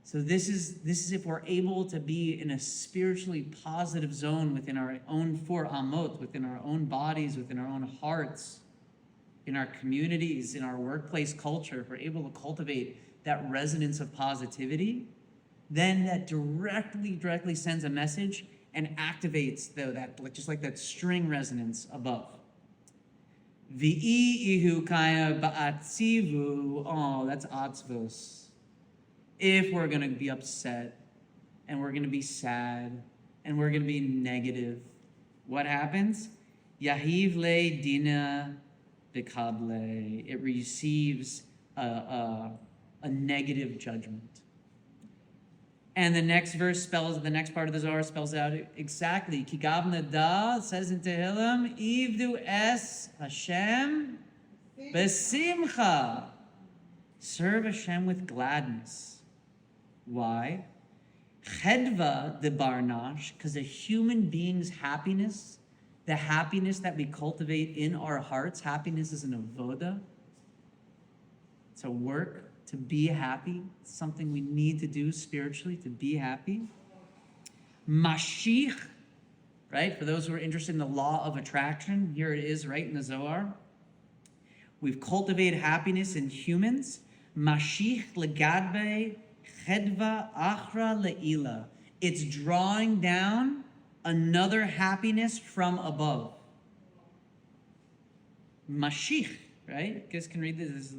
So this is if we're able to be in a spiritually positive zone within our own four amot, within our own bodies, within our own hearts, in our communities, in our workplace culture, if we're able to cultivate that resonance of positivity, then that directly sends a message and activates that just like that string resonance above. V'i ihu kaya ba'atzivu. Oh, that's atzvos. If we're going to be upset, and we're going to be sad, and we're going to be negative, what happens? Yahiv le dina bekable. It receives a negative judgment. And the next verse the next part of the Zohar spells out exactly. Kigavna da, says in Tehillim, Ivdu es Hashem besimcha. Serve Hashem with gladness. Why? Chedva de barnash, because a human being's happiness, the happiness that we cultivate in our hearts, happiness is an avoda. It's a work to be happy. It's something we need to do spiritually to be happy. Mashich, right? For those who are interested in the law of attraction, here it is right in the Zohar. We've cultivated happiness in humans. Mashich legadbe chedva achra leila. It's drawing down another happiness from above. Mashich, right? You guys can read this. This is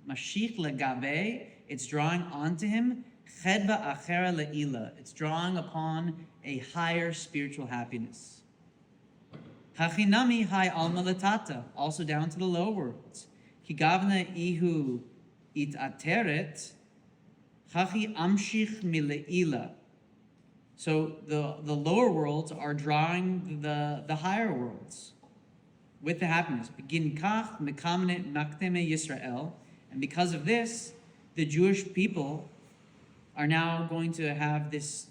Mashich legabe. It's drawing onto him. Chedva achera leila. It's drawing upon a higher spiritual happiness. Hachinami hai alma latata. Also down to the lower worlds. Higavna ihu it ateret. Hachi amshich mileila. So the lower worlds are drawing the higher worlds with the happiness. Begin kach mekamne makteme Yisrael. And because of this, the Jewish people are now going to have this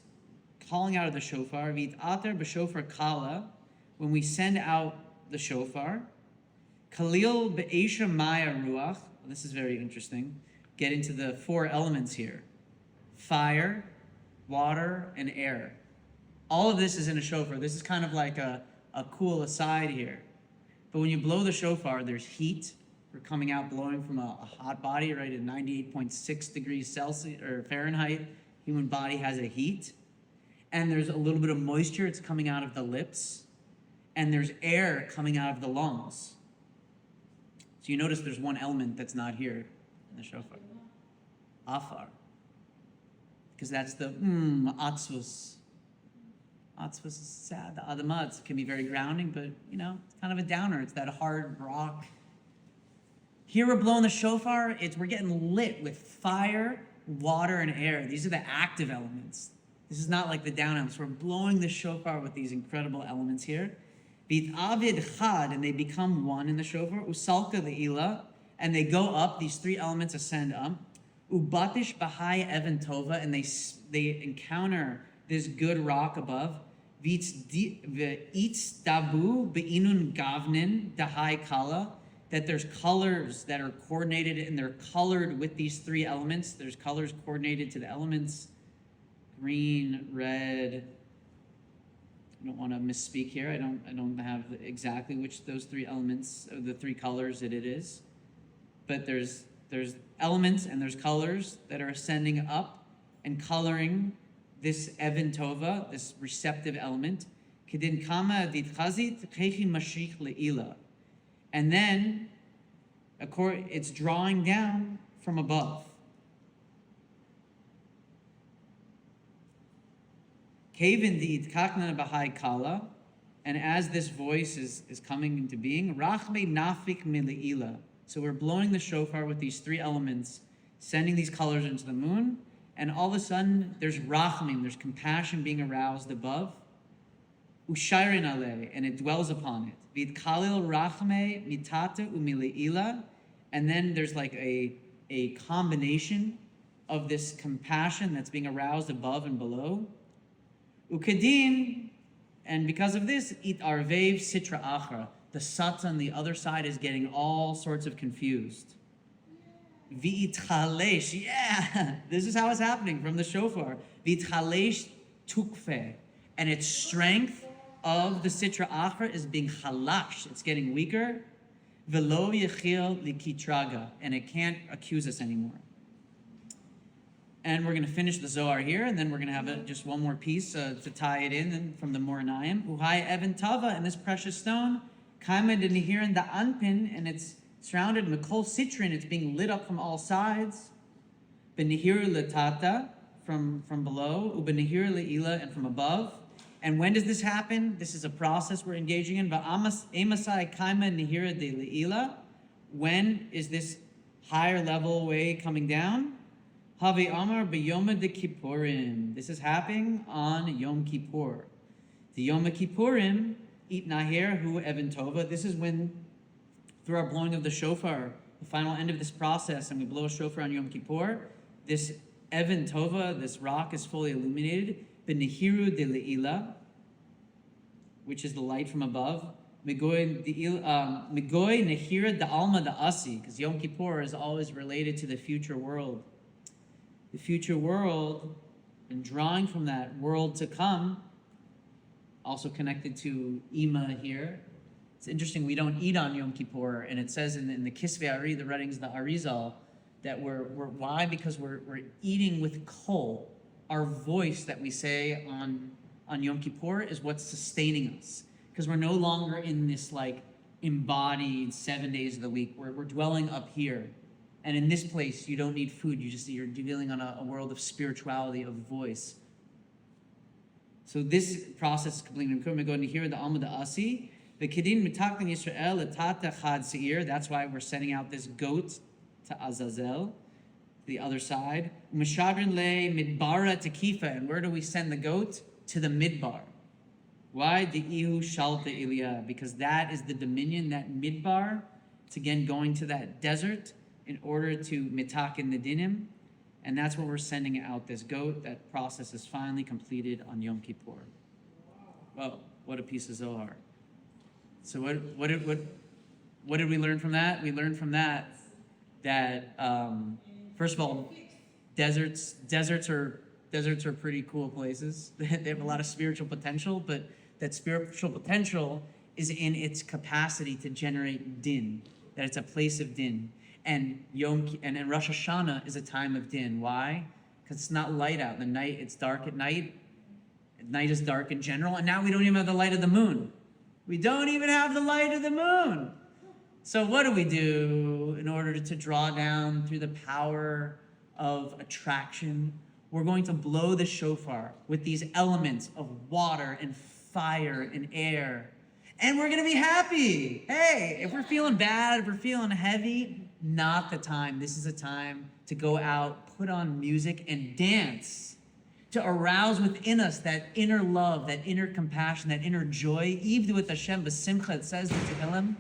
calling out of the shofar, v'it ater b'shofar kala, when we send out the shofar, Khalil be'esha maya ruach. This is very interesting. Get into the 4 elements here. Fire, water, and air. All of this is in a shofar. This is kind of like a cool aside here. But when you blow the shofar, there's heat. We're coming out blowing from a hot body, right, at 98.6 degrees Celsius or Fahrenheit. Human body has a heat. And there's a little bit of moisture. It's coming out of the lips. And there's air coming out of the lungs. So you notice there's one element that's not here in the shofar. Afar. Because that's the atzvus. Atzvus is sad. The adamah can be very grounding, but, it's kind of a downer. It's that hard rock. Here we're blowing the shofar. We're getting lit with fire, water, and air. These are the active elements. This is not like the down elements. We're blowing the shofar with these incredible elements here. V'it avid chad, and they become one in the shofar. Usalka le'ila, and they go up. These 3 elements ascend up. Ubatish bahai evan tova, and they encounter this good rock above. V'itz dabu be'inun gavnin dahai kala, that there's colors that are coordinated, and they're colored with these 3 elements. There's colors coordinated to the elements. Green, red. I don't want to misspeak here. I don't have exactly which those 3 elements, or the 3 colors that it is. But there's elements and there's colors that are ascending up and coloring this Evan Tova, this receptive element. Kedin kama ditchazit chechi mashich le'ila. And then it's drawing down from above. Kevin di'itkakna b'hai kala, and as this voice is coming into being, rachme nafik mile'ila. So we're blowing the shofar with these 3 elements, sending these colors into the moon, and all of a sudden there's rachmim, there's compassion being aroused above. Ushairin ale, and it dwells upon it. V'itkalil rachme mitata umile'ila, and then there's like a combination of this compassion that's being aroused above and below. Ukedin, and because of this, it arvev sitra achra. The satz on the other side is getting all sorts of confused. V'itchalesh, yeah, this is how it's happening from the shofar. V'itchalesh tukfe, and its strength of the sitra achra is being halash. It's getting weaker. V'lo yechil likitraga, and it can't accuse us anymore. And we're going to finish the Zohar here, and then we're going to have just one more piece to tie it in from the Eineim. Uhai Evan Tava, and this precious stone, Kaima de Nihirin da Anpin, and it's surrounded Mikol Citrin, it's being lit up from all sides. Benihir Latata, from below, Ubenihir Le'ila, and from above. And when does this happen? This is a process we're engaging in. Emasai Kaima Nihira de Le'ila. When is this higher level way coming down? Havi Amar b'Yom de Kippurim. This is happening on Yom Kippur. The Yom Kippurim, It Nahir Hu Evan Tova. This is when, through our blowing of the shofar, the final end of this process, and we blow a shofar on Yom Kippur, this Evan Tova, this rock, is fully illuminated. B'Nehiru de Le'ila, which is the light from above. Migoy Nehira da Alma da Asi, because Yom Kippur is always related to the future world. The future world, and drawing from that world to come, also connected to Ima here. It's interesting, we don't eat on Yom Kippur, and it says in the Kisvei Ari, the writings of the Arizal, that we're why? Because we're eating with kol. Our voice that we say on Yom Kippur is what's sustaining us. Because we're no longer in this like embodied 7 days of the week. We're dwelling up here. And in this place, you don't need food. You're dealing on a world of spirituality, of voice. So this process is completed. We're going to hear the Alma da Asi. The Kedin Mitaklan Yisrael Tata Chad Seir. That's why we're sending out this goat to Azazel, the other side. Mishadrin le Midbara Tekifa. And where do we send the goat? To the Midbar. Why? The Ihu Shalta Ilya. Because that is the dominion, that Midbar. It's again going to that desert in order to mitakin the dinim, and that's where we're sending out this goat. That process is finally completed on Yom Kippur. Wow, what a piece of Zohar. So what what did we learn from that? We learned from that first of all, deserts are pretty cool places. They have a lot of spiritual potential, but that spiritual potential is in its capacity to generate din, that it's a place of din. And Rosh Hashanah is a time of din. Why? Because it's not light out. It's dark at night. Night is dark in general, and now we don't even have the light of the moon. We don't even have the light of the moon. So what do we do in order to draw down through the power of attraction? We're going to blow the shofar with these elements of water and fire and air. And we're going to be happy. Hey, if we're feeling bad, if we're feeling heavy, not the time. This is a time to go out, put on music, and dance, to arouse within us that inner love, that inner compassion, that inner joy. Ivdu with Hashem b'simcha, it says in Tehillim.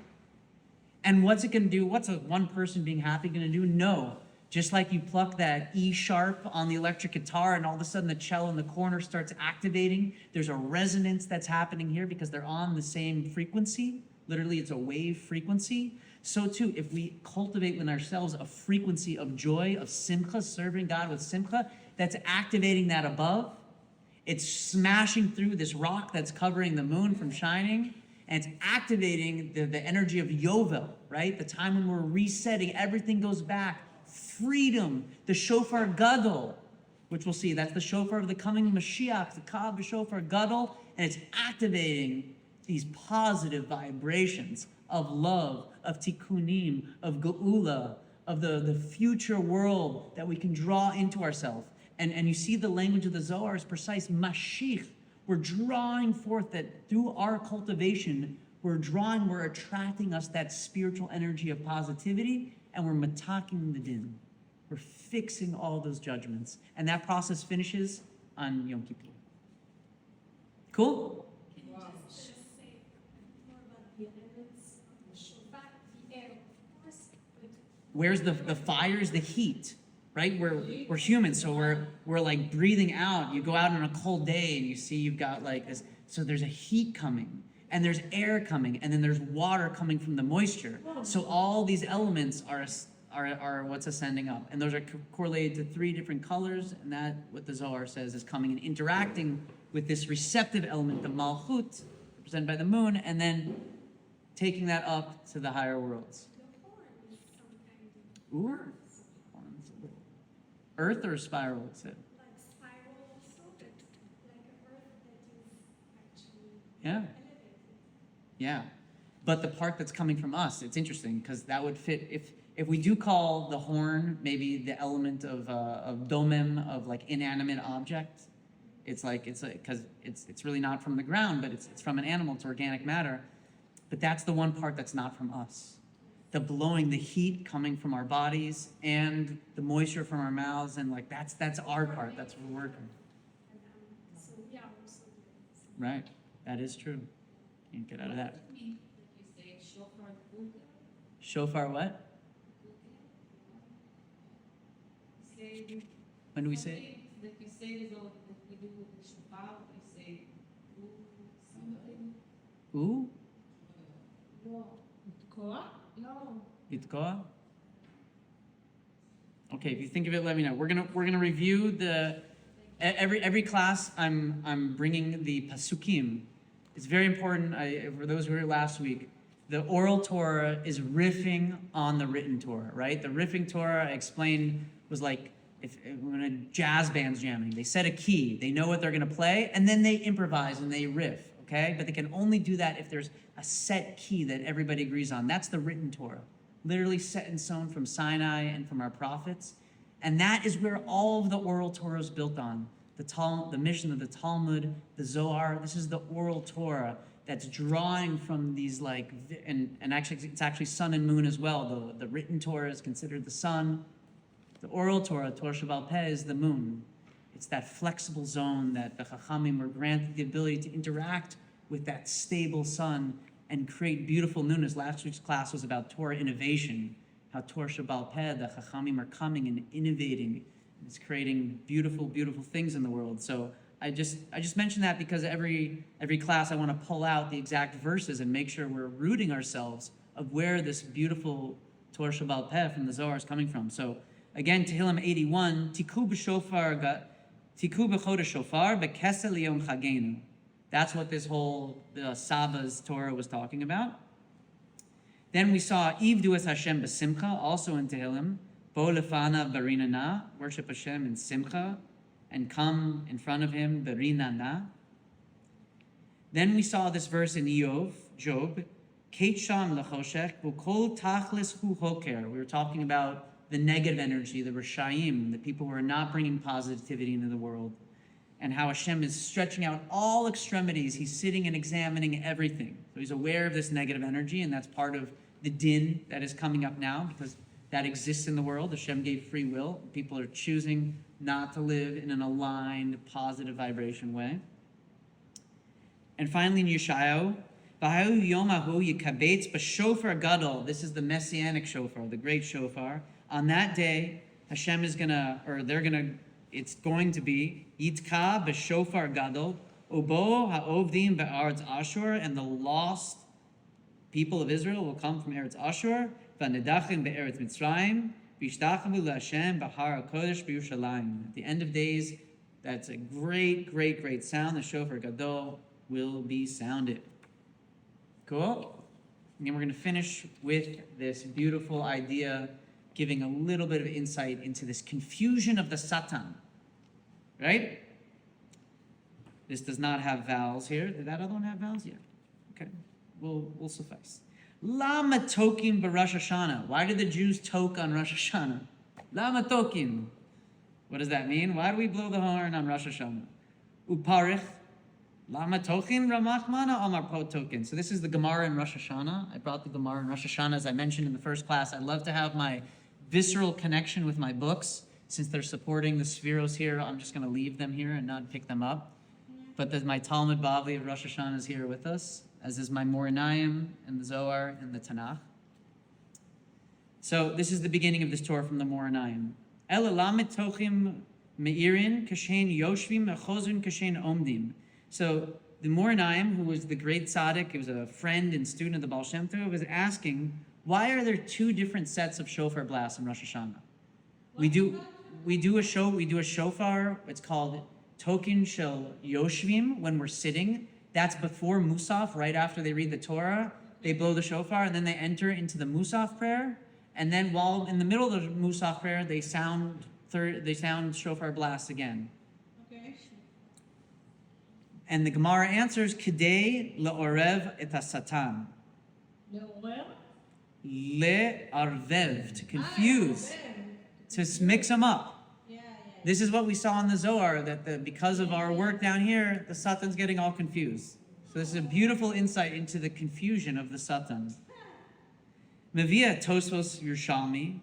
And what's it going to do? What's one person being happy going to do? No. Just like you pluck that E sharp on the electric guitar and all of a sudden the cello in the corner starts activating, there's a resonance that's happening here because they're on the same frequency. Literally, it's a wave frequency. So too, if we cultivate within ourselves a frequency of joy, of simcha, serving God with simcha, that's activating that above. It's smashing through this rock that's covering the moon from shining, and it's activating the energy of Yovel, right? The time when we're resetting, everything goes back. Freedom, the shofar gadol, which we'll see, that's the shofar of the coming Mashiach, the Kav, the shofar gadol, and it's activating these positive vibrations of love, of tikkunim, of geula, of the future world that we can draw into ourselves. And you see the language of the Zohar is precise, Mashiach. We're drawing forth that through our cultivation, we're attracting us that spiritual energy of positivity, and we're mataking the din. We're fixing all those judgments. And that process finishes on Yom Kippur. Cool? Can you just say more about the elements of the shofar, the air, of course, but Where's the fire is the heat, right? We're humans, so we're like breathing out. You go out on a cold day and you see you've got like this, so there's a heat coming, and there's air coming, and then there's water coming from the moisture. So all these elements are what's ascending up, and those are correlated to 3 different colors, and that, what the Zohar says, is coming and interacting with this receptive element, the malchut, represented by the moon, and then taking that up to the higher worlds. the horn is some kind of Ooh. Earth or spiral, it said. like spiral also, but like an earth that is actually Yeah. elevated. Yeah, but the part that's coming from us, it's interesting because that would fit if we do call the horn maybe the element of domem, of like inanimate object. It's like because it's really not from the ground, but it's from an animal. It's organic matter, but that's the one part that's not from us. The blowing, the heat coming from our bodies, and the moisture from our mouths, and like that's our part. That's what we're working. So we are also doing this. Right, that is true. Can't get out of that. What does it mean that you say shofar kuka? Shofar what? You say When do we say it? something that you say is all that we do with the shofar. We say something. Ooh, No, Koa? no. Itkoa? Okay, if you think of it, let me know. We're gonna review every class. I'm bringing the pasukim. It's very important. For those who were here last week, the oral Torah is riffing on the written Torah, right? The riffing Torah, I explained, was like when a jazz band's jamming. They set a key, they know what they're gonna play, and then they improvise and they riff, okay? But they can only do that if there's a set key that everybody agrees on. That's the written Torah, literally set in stone from Sinai and from our prophets. And that is where all of the oral Torah is built on. The mission of the Talmud, the Zohar, this is the oral Torah that's drawing from these and actually it's actually sun and moon as well. The written Torah is considered the sun. The oral Torah, Torah Sheba'al Peh, is the moon. It's that flexible zone that the Chachamim were granted the ability to interact with that stable sun and create beautiful newness. Last week's class was about Torah innovation, how Torah Sheba'al Peh, the Chachamim are coming and innovating. It's creating beautiful, beautiful things in the world. So I just mention that because every class I want to pull out the exact verses and make sure we're rooting ourselves of where this beautiful Torah Shabbat Peh from the Zohar is coming from. So again, Tehillim 81, Tiku b'chodesh shofar ba-kese liyom chagenu. That's what this whole Saba's Torah was talking about. Then we saw Ivdu es Hashem b'simcha, also in Tehillim. Bo lefanav barinana, worship Hashem in simcha, and come in front of Him barinana. Then we saw this verse in Job, Keit sham lechoshech v'kol tachlis hu hoker. We were talking about the negative energy, the Rishayim, the people who are not bringing positivity into the world, and how Hashem is stretching out all extremities. He's sitting and examining everything. So He's aware of this negative energy, and that's part of the din that is coming up now, because that exists in the world. Hashem gave free will. People are choosing not to live in an aligned, positive vibration way. And finally in Yeshayahu, V'hayu yomahu yikabetz b'shofar gadol. This is the messianic shofar, the great shofar. On that day, Hashem is it's going to be yitka b'shofar gadol, ubo ha'ovdim be'aretz Ashur, and the lost people of Israel will come from Eretz Ashur, v'nedachim be'eretz Mitzrayim, v'yishtachavu l'Hashem b'har HaKodesh b'Yushalayim. At the end of days, that's a great, great, great sound. The shofar gadol will be sounded. Cool? And then we're going to finish with this beautiful idea, giving a little bit of insight into this confusion of the Satan. Right? This does not have vowels here. Did that other one have vowels? Yeah. Okay. We'll suffice. Lama tokim b'Rosh Hashanah. Why did the Jews toke on Rosh Hashanah? Lama tokim. What does that mean? Why do we blow the horn on Rosh Hashanah? Uparich. Lama tochin ramachmana amar po tokin. So this is the Gemara in Rosh Hashanah. I brought the Gemara in Rosh Hashanah, as I mentioned in the first class. I love to have my visceral connection with my books. Since they're supporting the Spheros here, I'm just going to leave them here and not pick them up. But my Talmud Bavli of Rosh Hashanah is here with us, as is my Eineim and the Zohar and the Tanach. So this is the beginning of this Torah from the Eineim. El elamet tochim meirin kashen yoshvim echozun kashen omdim. So the Eineim, who was the great tzaddik, he was a friend and student of the Baal Shem Tov, was asking, why are there two different sets of shofar blasts in Rosh Hashanah? We do a shofar. It's called Tokin Shel Yoshvim when we're sitting. That's before Musaf, right after they read the Torah. They blow the shofar and then they enter into the Musaf prayer. And then while in the middle of the Musaf prayer, they sound shofar blasts again. Okay. And the Gemara answers, Kedei le'orev et hasatan. Le'orev? Le'arvev, to confuse, to mix them up. Yeah. This is what we saw in the Zohar, that because of our work down here, the Satan's getting all confused. So this is a beautiful insight into the confusion of the Satan. Mevia Tosfos Yerushalmi.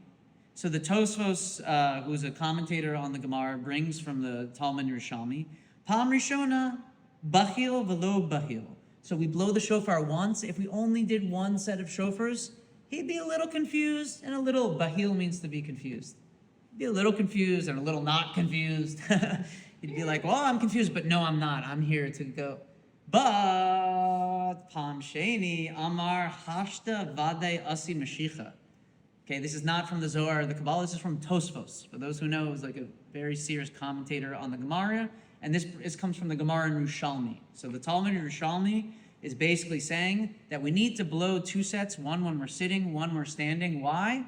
So the Tosfos, who's a commentator on the Gemara, brings from the Talmud Yerushalmi, Pam Rishona, Bachil velo Bachil. So we blow the shofar once. If we only did one set of shofars, he'd be a little confused, and a little Bachil means to be confused. He'd be a little confused and a little not confused. He'd be like, well, I'm confused, but no, I'm not. I'm here to go. But Pam Sheni Amar Hashta Vade Asi Mashicha. Okay, this is not from the Zohar or the Kabbalah. This is from Tosfos. For those who know, it's like a very serious commentator on the Gemara. And this comes from the Gemara in Yerushalmi. So the Talmud in Yerushalmi is basically saying that we need to blow two sets, one when we're sitting, one when we're standing. Why?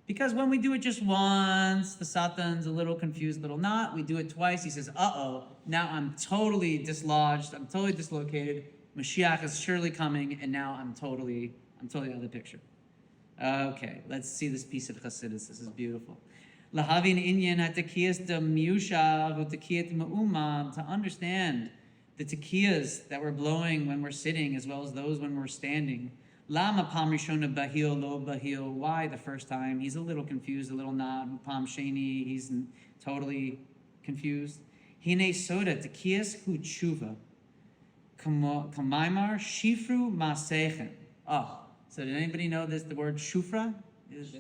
Because when we do it just once, the Satan's a little confused, a little not. We do it twice, he says, uh-oh, now I'm totally dislodged, I'm totally dislocated. Mashiach is surely coming, and now I'm totally out of the picture. Okay, let's see this piece of Chassidus. This is beautiful. Lahavin inyan hatekiyas de miushav utekiyat ma'umam, to understand the tekiyas that we're blowing when we're sitting as well as those when we're standing. Lama pam rishona bahil lo bahil. Why the first time? He's a little confused, a little not. Pam sheni, he's totally confused. Hine soda tekiyas hu tshuva. Kamaimar shifru masechem. Oh, so did anybody know this? The word shufra is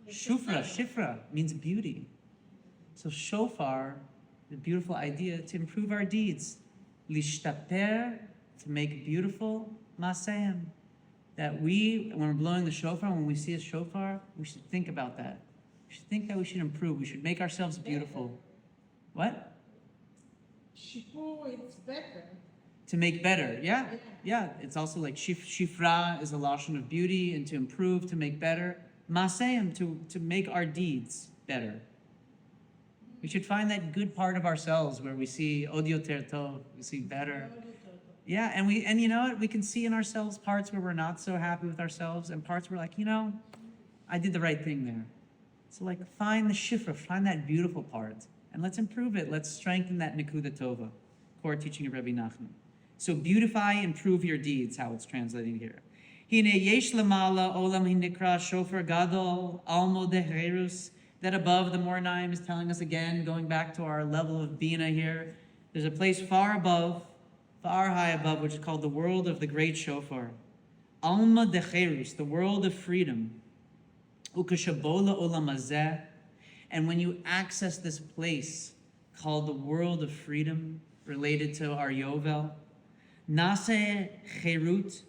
shifra means beauty. So shofar, the beautiful idea to improve our deeds. Lishtaper, to make beautiful. Masehem, that when we're blowing the shofar, when we see a shofar, we should think about that. We should think that we should improve. We should make ourselves beautiful. What? Shipur, it's better. To make better, yeah. Yeah, it's also like shifra is a lashon of beauty, and to improve, to make better. Maseim, to make our deeds better. We should find that good part of ourselves where we see od yoter tov, we see better. Yeah, and you know what? We can see in ourselves parts where we're not so happy with ourselves, and parts where like, I did the right thing there. So like, find the shifra, find that beautiful part, and let's improve it. Let's strengthen that nekuda tova. Core teaching of Rabbi Nachman. So beautify, improve your deeds, how it's translated here. Hine yesh lamala olam hinikra shofar gadol almo deherus. That above, the Eineim is telling us again, going back to our level of Bina here, there's a place far above, far high above, which is called the world of the great shofar. Alma deherus, the world of freedom. Ukashabola olam hazeh. And when you access this place called the world of freedom, related to our Yovel, Nase Cherut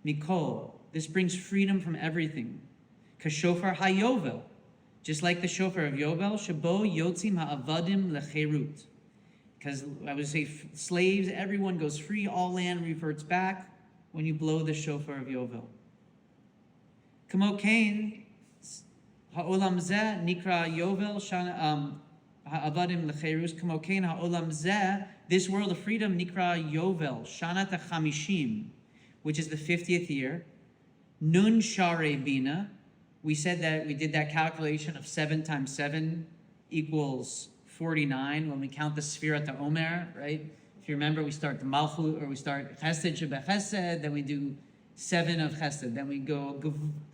Mikol. This brings freedom from everything. Kashofar HaYovel. Just like the shofar of Yovel, Shabo Yotzim HaAvadim LeCherut. Because I would say slaves, everyone goes free, all land reverts back when you blow the shofar of Yovel. Kamo Kain Ha'olam Zeh Nikra Yovel Shana Ha'avadim Lecherus Kamo Kain Ha'olam Zeh. This world of freedom, Nikra Yovel, Shanat HaChamishim, which is the 50th year. Nun Share Bina. We said that we did that calculation of 7 times 7 equals 49 when we count the Sfirat HaOmer, right? If you remember, we start the Malchut, or we start Chesed Shebechesed, then we do 7 of Chesed. Then we go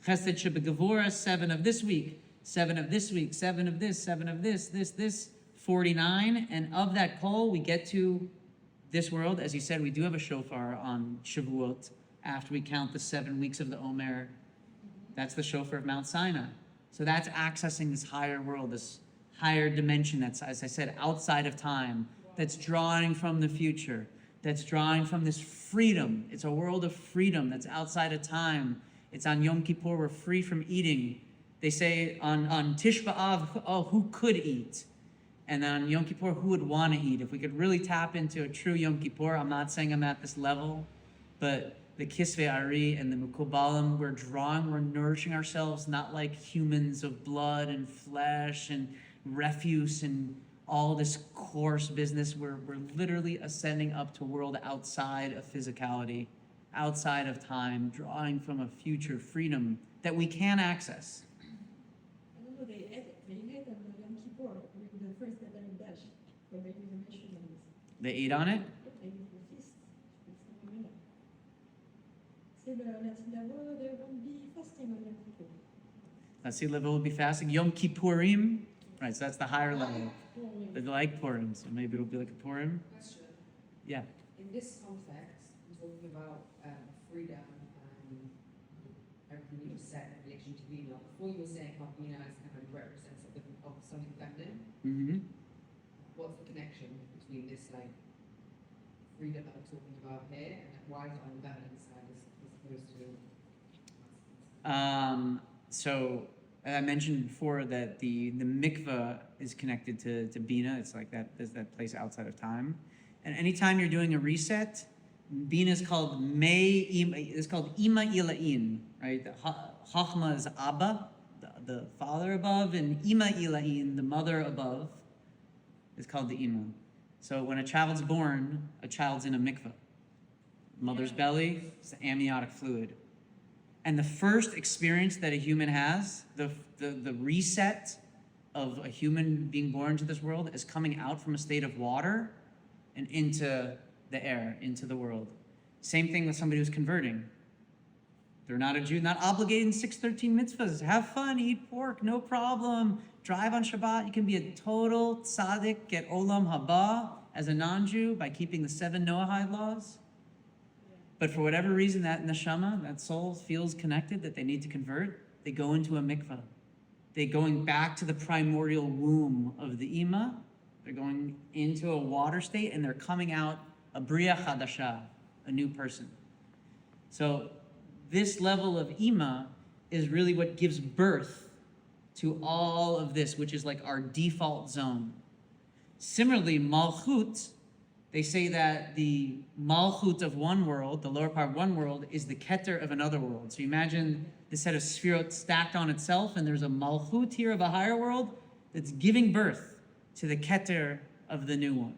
Chesed Shebegevura, 7 of this week, 7 of this week, 7 of this, 7 of this, 49, and of that kol, we get to this world. As you said, we do have a shofar on Shavuot after we count the 7 weeks of the Omer. That's the shofar of Mount Sinai. So that's accessing this higher world, this higher dimension that's, as I said, outside of time, that's drawing from the future, that's drawing from this freedom. It's a world of freedom that's outside of time. It's on Yom Kippur, we're free from eating. They say on Tish B'Av, oh, who could eat? And then on Yom Kippur, who would want to eat? If we could really tap into a true Yom Kippur, I'm not saying I'm at this level, but the Kisvei Ari and the Mukobalim, we're nourishing ourselves, not like humans of blood and flesh and refuse and all this coarse business. We're literally ascending up to a world outside of physicality, outside of time, drawing from a future freedom that we can access. I don't know, they had on Yom Kippur, the first that I dash, for making the measurements. They ate on it? They use the fist. C'est there won't be fasting on Yom Kippur. Let's see, level will be fasting. Yom Kippurim, right? So that's the higher level. They like Purim, so maybe it'll be like a Purim. Question. Yeah. In this context, we're talking about freedom and everything you just said in relation to Bina. Before you were saying how Bina is kind of represents of something feminine. Mm-hmm. What's the connection between this freedom that we're talking about here and why is it on the feminine side as opposed to? So I mentioned before that the mikveh is connected to Bina. It's like that. There's that place outside of time. And anytime you're doing a reset, Bina is called it's called Ima Ilain, right? The Chachma is Abba, the father above, and Ima Ilain, the mother above, is called the Ima. So when a child's born, a child's in a mikveh. Mother's belly is the amniotic fluid. And the first experience that a human has, the reset of a human being born into this world, is coming out from a state of water and into the air, into the world. Same thing with somebody who's converting. They're not a Jew, not obligated in 613 mitzvahs. Have fun, eat pork, no problem. Drive on Shabbat. You can be a total tzaddik, get olam haba as a non-Jew by keeping the 7 Noahide laws. But for whatever reason, that neshama, that soul, feels connected, that they need to convert, they go into a mikveh. They're going back to the primordial womb of the Ima. They're going into a water state, and they're coming out a bria chadasha, a new person. So this level of Ima is really what gives birth to all of this, which is like our default zone. Similarly, Malchut, they say that the Malchut of one world, the lower part of one world, is the Keter of another world. So you imagine the set of Sphirot stacked on itself, and there's a Malchut here of a higher world that's giving birth to the Keter of the new one.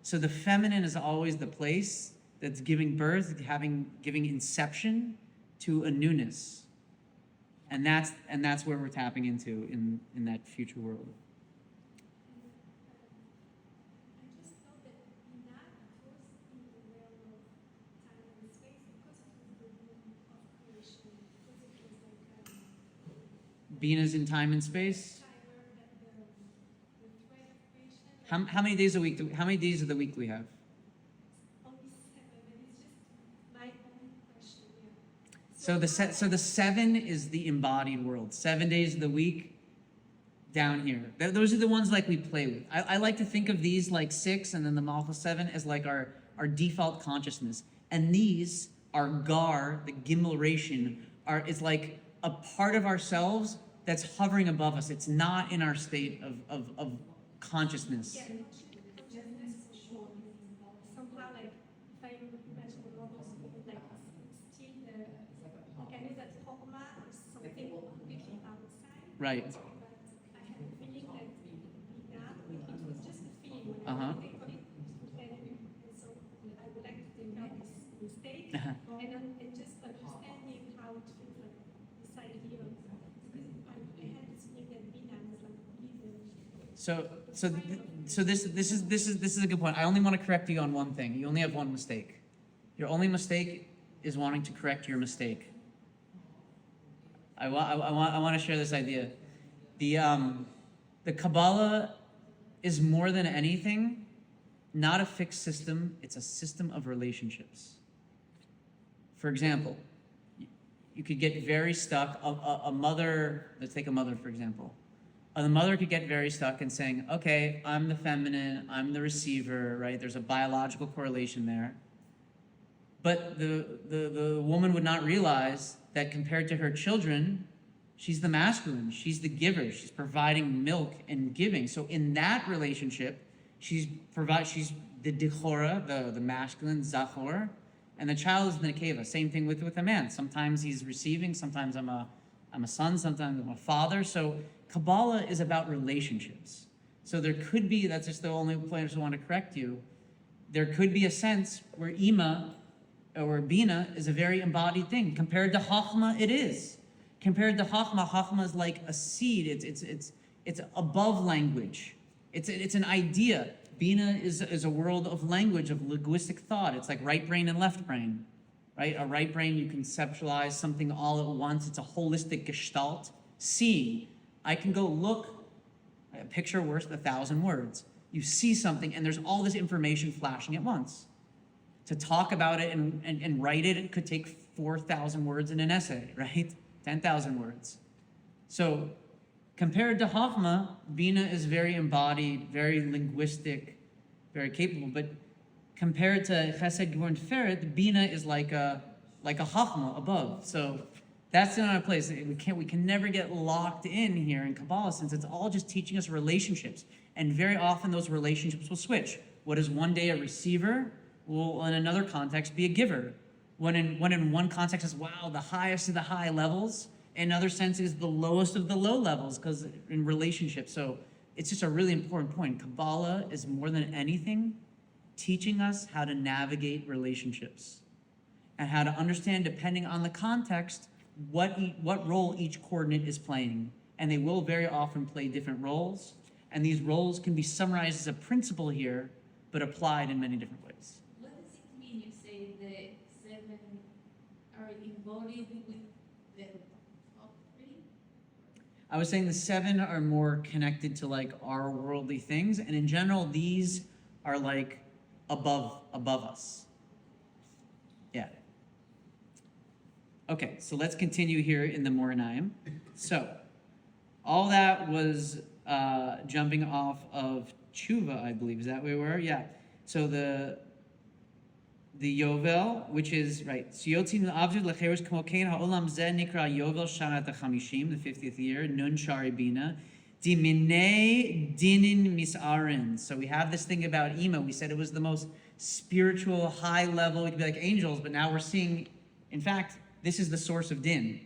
So the feminine is always the place that's giving birth, giving inception to a newness. And that's where we're tapping into in that future world. I just thought that in that was in the realm of time and space because it was the womb of creation, because it was like Bina's in time and space. timer that the thread of creation. How many days a week? How many days of the week do we have? Only 7, and it's just my own question. Yeah. So the 7 is the embodied world. 7 days of the week down here. Those are the ones like we play with. I like to think of these like 6 and then the Malchus 7 as like our default consciousness. And these are Gar, the Gimmelration, is like a part of ourselves that's hovering above us. It's not in our state of consciousness. Yeah, consciousness for sure. Somehow, like, if I imagine the models, like, still the, like, I know that Chokmah is something completely outside. Right. But I had a feeling that Bina, it was just a feeling when Uh-huh. I think of it, and so I would like to take out this mistake and just understanding how it feels like inside here. Because I had this feeling that Bina was like even. So this is a good point. I only want to correct you on one thing. You only have one mistake. Your only mistake is wanting to correct your mistake. I want to share this idea. The Kabbalah is more than anything not a fixed system. It's a system of relationships. For example, you could get very stuck. A mother, let's take a mother for example. The mother could get very stuck in saying, okay, I'm the feminine, I'm the receiver, right? There's a biological correlation there. But the woman would not realize that compared to her children, she's the masculine, she's the giver, she's providing milk and giving. So in that relationship, she's the dichora, the masculine, zachor, and the child is the nekeva. Same thing with a man. Sometimes he's receiving, sometimes I'm a son, sometimes I'm a father. So Kabbalah is about relationships. So there could be, that's just the only place I want to correct you, there could be a sense where Ima or Bina is a very embodied thing. Compared to Chachma, it is. Compared to Chachma is like a seed. It's above language. It's an idea. Bina is a world of language, of linguistic thought. It's like right brain and left brain, right? A right brain, you conceptualize something all at once. It's a holistic gestalt. Seeing. I can go look, a picture worth 1,000 words. You see something and there's all this information flashing at once. To talk about it and write it, it could take 4,000 words in an essay, right? 10,000 words. So compared to Chachma, Bina is very embodied, very linguistic, very capable. But compared to Chesed, Gvur, and Feret, Bina is like a Chachma above. So that's in our place. We can never get locked in here in Kabbalah since it's all just teaching us relationships. And very often those relationships will switch. What is one day a receiver will in another context be a giver. When in one context is, wow, the highest of the high levels, in other sense is the lowest of the low levels because in relationships. So it's just a really important point. Kabbalah is more than anything teaching us how to navigate relationships and how to understand, depending on the context, what role each coordinate is playing. And they will very often play different roles. And these roles can be summarized as a principle here, but applied in many different ways. What does it mean you say the 7 are embodied with the top 3? I was saying the 7 are more connected to like our worldly things. And in general, these are like above us. Yeah. Okay, so let's continue here in the Eineim. So, all that was jumping off of tshuva, I believe. Is that where we were? Yeah. So the the Yovel, which is, right, Siyotzim Avzud Lecheres Kmokein Ha'olam Zeh Nikra Yovel Shanat HaChamishim, the 50th year, Nun Shari Bina, Diminei Dinin Misarin. So we have this thing about Ima. We said it was the most spiritual, high level, it could be like angels, but now we're seeing, in fact, this is the source of din.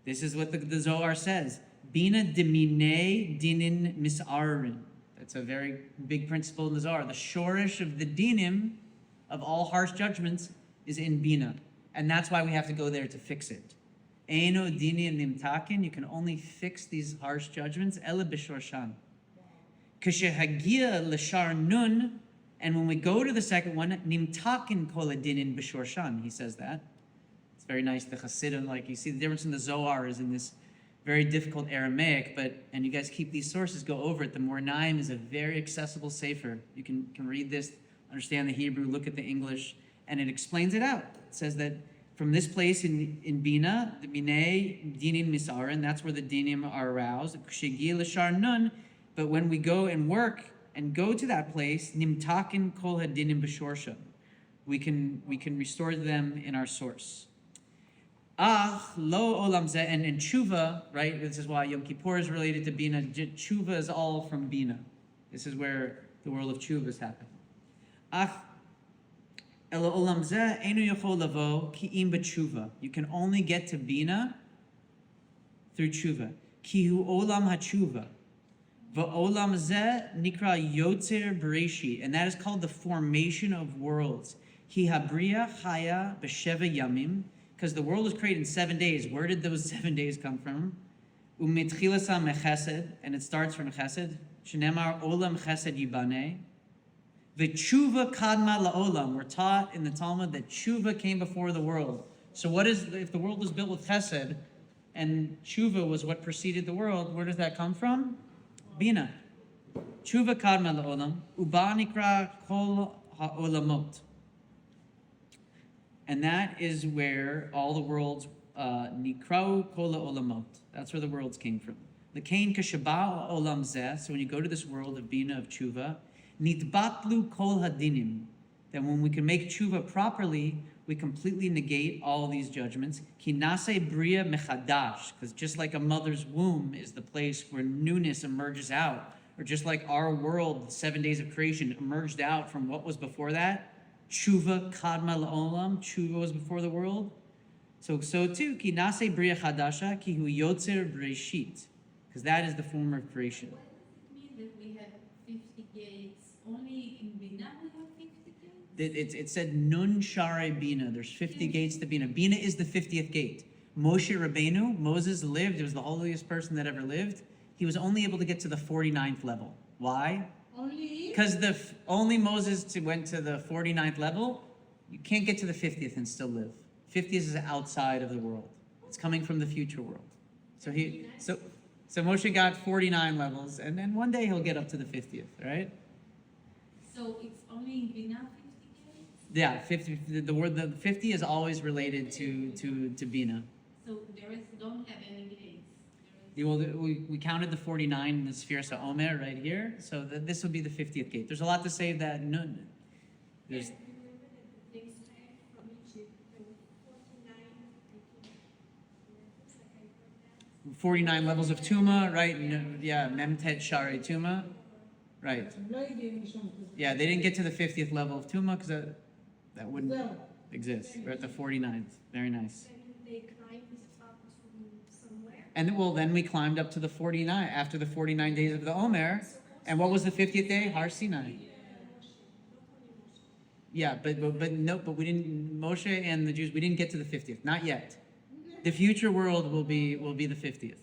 This is what the Zohar says. Bina Diminei Dinin Misarin. That's a very big principle in the Zohar. The shorish of the dinim, of all harsh judgments, is in Bina. And that's why we have to go there to fix it. Eino dinim nimtakin, you can only fix these harsh judgments, ele b'shorshan. Kashehagia l'shar nun, and when we go to the second one, nimtakin kol adinin b'shorshan, he says that. It's very nice, the Chassidim, like you see the difference in the Zohar is in this very difficult Aramaic, and you guys keep these sources, go over it. The Eineim is a very accessible sefer. You can read this, understand the Hebrew, look at the English, and it explains it out. It says that from this place in Bina, the Minei Dinim Misarin, that's where the Dinim are aroused. Kshegi l'shar nun, but when we go and work and go to that place, Nimtakin kol hadinim b'shorsha, we can restore them in our source. Lo olam zeh, and tshuva, right? This is why Yom Kippur is related to Bina. Tshuva is all from Bina. This is where the world of tshuva is happening. Elo olam zeh enu yachol lavo ki im b'tshuva. You can only get to Bina through tshuva. Ki hu olam hatshuva. Va'olam zeh nikra yotzer bereshi, and that is called the formation of worlds. Ki habriya chaya b'sheva yamim. Because the world was created in 7 days. Where did those 7 days come from? Umitchilasa mechesed, and it starts from chesed. Shenemar olam chesed yibane. V'tshuva kadma la'olam. We're taught in the Talmud that tshuva came before the world. So what is, if the world was built with chesed, and tshuva was what preceded the world, where does that come from? Bina. Tshuva kadma la'olam. Uba nikra kol ha'olamot. And that is where all the worlds, nikrau kol olamot. That's where the worlds came from. The kain kashaba olam zeh. So when you go to this world of Bina, of tshuva, nitbatlu kol hadinim. Then when we can make tshuva properly, we completely negate all these judgments. Kinase bria mechadash. Because just like a mother's womb is the place where newness emerges out, or just like our world, 7 days of creation, emerged out from what was before that, Tshuva kadma la'olam, tshuva was before the world. So too, ki nase bria chadasha, ki hu yotzer breshit, because that is the form of creation. What does it mean that we have 50 gates? Only in Bina we have 50 gates? It said nun share Bina. There's 50 gates to Bina. Bina is the 50th gate. Moshe Rabbeinu, Moses lived. He was the holiest person that ever lived. He was only able to get to the 49th level. Why? Because only Moses went to the 49th level. You can't get to the 50th and still live. 50th is outside of the world. It's coming from the future world. So Moshe got 49 levels, and then one day he'll get up to the 50th, right? So it's only in Bina 50 gates? Yeah, 50. The 50 is always related to Bina. So don't have any gates. Well, we counted the 49 in the Sphere Omer right here, so this will be the 50th gate. There's a lot to say that nun. There's Remember that the things from Egypt, there were 49, I think, looks like I heard that. 49 levels of Tuma, right? Yeah, Memtet Shari Tuma, right? Yeah, they didn't get to the 50th level of Tuma because that wouldn't exist. We're at the 49th. Very nice. And they climbed up to somewhere. And then we climbed up to the 49 after the 49 days of the Omer. And what was the 50th day? Har Sinai. Yeah, but we didn't. Moshe and the Jews, we didn't get to the 50th, not yet. The future world will be the 50th.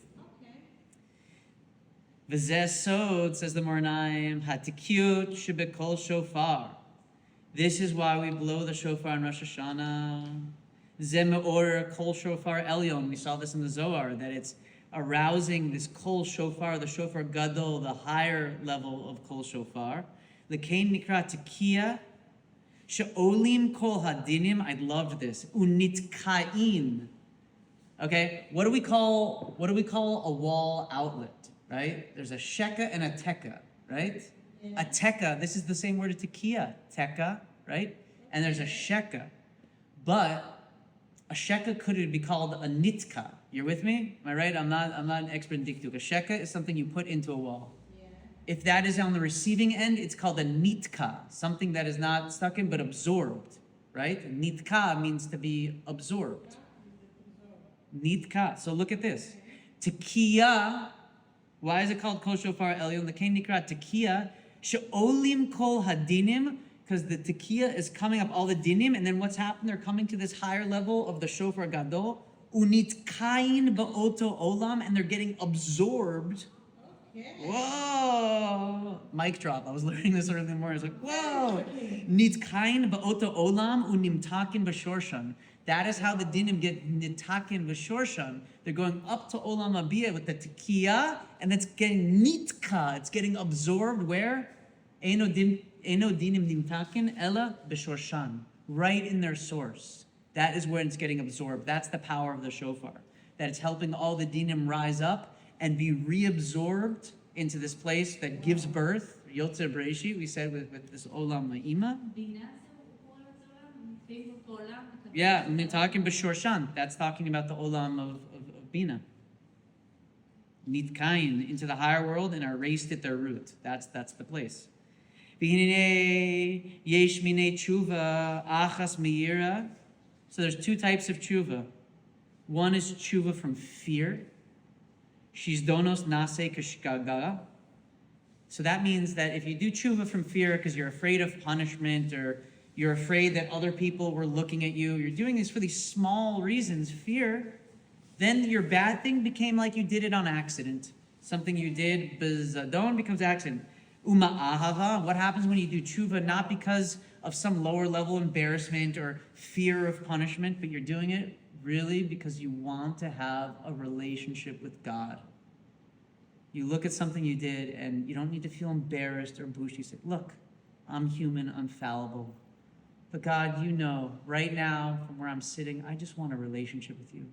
V'zeh sod, says the Eineim, hatikiyut shebekol shofar. This is why we blow the shofar on Rosh Hashanah. Zeh meor kol shofar elyon. We saw this in the Zohar, that it's arousing this kol shofar, the shofar gadol, the higher level of kol shofar. L'kein nikra tikiyah she'olim kol hadinim. I loved this. Unitkain. Okay, what do we call a wall outlet? Right? There's a sheka and a teka, right? Yeah. A teka, this is the same word as tekiah, teka, right? and there's a sheka. But a sheka could be called a nitka. You're with me? Am I right? I'm not an expert in dikduk. A sheka is something you put into a wall. If that is on the receiving end, it's called a nitka, something that is not stuck in but absorbed, right? Nitka means to be absorbed. Nitka. So look at this. Tekiya. Why is it called Kol Shofar Elyon? The Kain Nikra Tekiya. She'olim kol hadinim. Because the tekiya is coming up all the dinim, and then what's happened? They're coming to this higher level of the shofar gadol. Unitkain ba'oto olam, and they're getting absorbed. Whoa! Mic drop. I was learning this early in the morning. I was like, whoa! Nitkain ba'oto olam unimtakin b'shorshan. That is how the dinim get nitakin b'shorshan. They're going up to olam abiyah with the tekiya, and it's getting nitka. It's getting absorbed where? Eno dinim nimtakin ella b'shorshan. Right in their source. That is where it's getting absorbed. That's the power of the shofar. That it's helping all the dinim rise up and be reabsorbed into this place that gives birth. Yotze Breishi, we said with this olam ma'ima. Yeah, I'm talking b'shorshan. That's talking about the olam of bina. Nitkain, into the higher world and are raised at their root. That's the place. Yesh minei tshuva achas meira. So there's two types of tshuva. One is tshuva from fear. Shizdonos nase kashkaga. So that means that if you do tshuva from fear because you're afraid of punishment or you're afraid that other people were looking at you, you're doing this for these small reasons, fear, then your bad thing became like you did it on accident. Something you did, bezadon, becomes accident. Uma ahava, what happens when you do tshuva not because of some lower level embarrassment or fear of punishment, but you're doing it really because you want to have a relationship with God. You look at something you did and you don't need to feel embarrassed or bushy. You say, look, I'm human, I'm fallible. But God, you know, right now from where I'm sitting, I just want a relationship with you.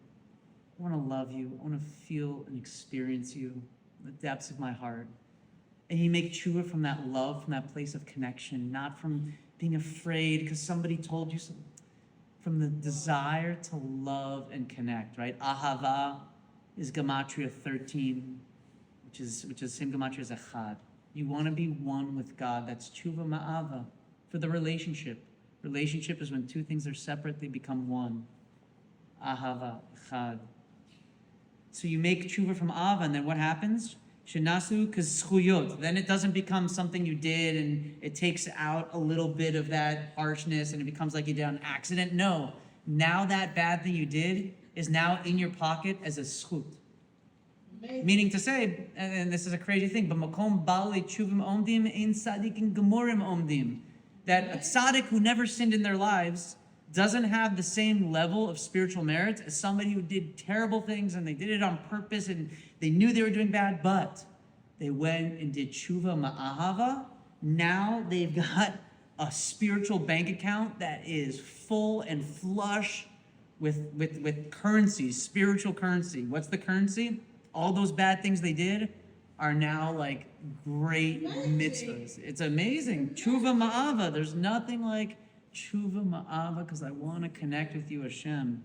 I want to love you. I want to feel and experience you in the depths of my heart. And you make tshuva from that love, from that place of connection, not from being afraid because somebody told you something. From the desire to love and connect, right? Ahava is gematria 13, which is the same gematria as echad. You want to be one with God. That's tshuva ma'ava for the relationship. Relationship is when two things are separate, they become one. Ahava, echad. So you make tshuva from ava, and then what happens? Shenasu kazchuyot. Then it doesn't become something you did and it takes out a little bit of that harshness and it becomes like you did on accident. No. Now that bad thing you did is now in your pocket as a zchut. Meaning to say, and this is a crazy thing, but makom bali chuvim omdim ein tzadikim gemorim omdim. That a tzaddik who never sinned in their lives doesn't have the same level of spiritual merit as somebody who did terrible things and they did it on purpose and they knew they were doing bad, but they went and did tshuva ma'ahava. Now they've got a spiritual bank account that is full and flush with currency, spiritual currency. What's the currency? All those bad things they did are now like great mitzvahs. It's amazing. Tshuva ma'ava. There's nothing like tshuva ma'ava because I want to connect with you, Hashem.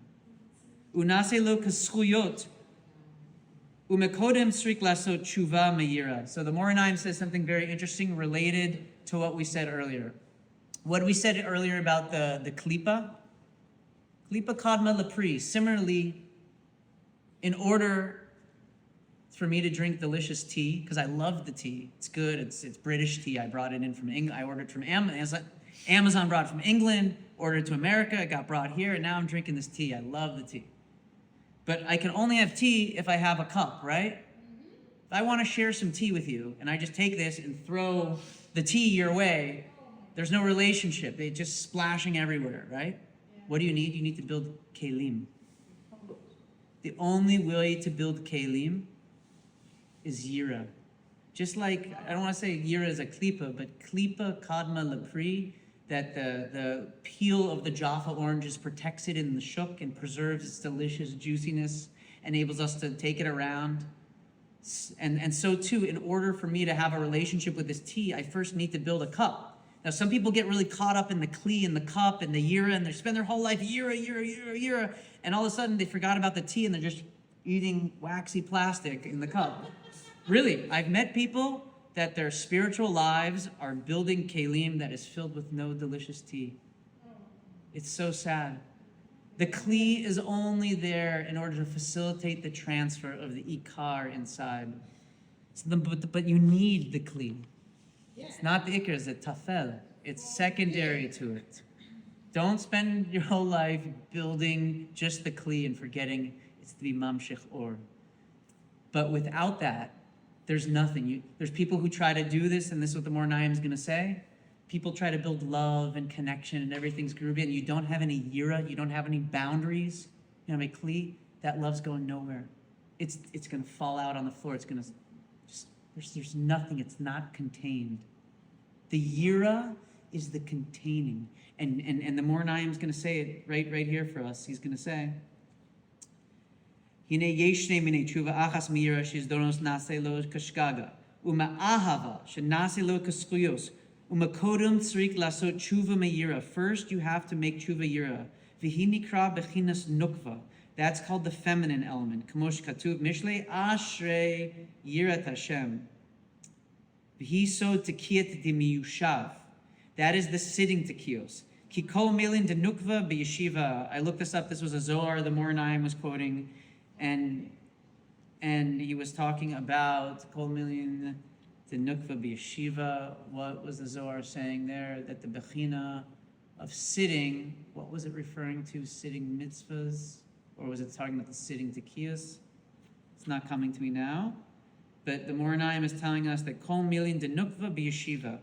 Unase lo kaschuyot. Umekodem srik lasot tshuva meira. So the Eineim says something very interesting related to what we said earlier. What we said earlier about the klipa. Klipa kadma lepri. Similarly, in order for me to drink delicious tea, because I love the tea. It's good. It's British tea. I brought it in from England. I ordered from Amazon. Amazon brought it from England, ordered it to America. It got brought here, and now I'm drinking this tea. I love the tea. But I can only have tea if I have a cup, right? If I want to share some tea with you, and I just take this and throw the tea your way, there's no relationship. It's just splashing everywhere, right? What do you need? You need to build kelim. The only way to build kelim is yira. Just like, I don't want to say yira is a klipa, but klipa kadma lepri, that the peel of the Jaffa oranges protects it in the shuk and preserves its delicious juiciness, enables us to take it around. And so too, in order for me to have a relationship with this tea, I first need to build a cup Now, some people get really caught up in the kli and the cup and the yira, and they spend their whole life yira, and all of a sudden they forgot about the tea and they're just eating waxy plastic in the cup. Really, I've met people that their spiritual lives are building kelim that is filled with no delicious tea. It's so sad. The kli is only there in order to facilitate the transfer of the ikar inside. But you need the kli. It's not the ikar, it's the tafel. It's secondary to it. Don't spend your whole life building just the kli and forgetting it's to be mamshich or. But without that, there's nothing. There's people who try to do this, and this is what the Eineim is going to say. People try to build love and connection, and everything's groovy, and you don't have any yira, you don't have any boundaries. You know, a kli, that love's going nowhere. It's going to fall out on the floor. It's going to just, there's nothing. It's not contained. The yira is the containing. And the Eineim is going to say it right here for us. He's going to say, Hine yesh shnei minei tshuva achas miyira shizdonos nase lo kashgaga uma'ahava shenase lo kaskuyos umakodum tzrik lasot tshuva meyira. First, you have to make tshuva yira. V'hi nikra bechinas nukva. That's called the feminine element. Kamosh katuv mishlei ashrei yirat Hashem. V'hi so tekiyat demiyushav. That is the sitting tekiyos. Ki kol melin de nukva b'yeshiva. I looked this up. This was a Zohar the Eineim was quoting. And he was talking about kol million the nukva b'yeshiva. What was the Zohar saying there? That the bechina of sitting, what was it referring to? Sitting mitzvahs? Or was it talking about the sitting tekiyos? It's not coming to me now. But the Eineim is telling us that kol million the nukva b'yeshiva.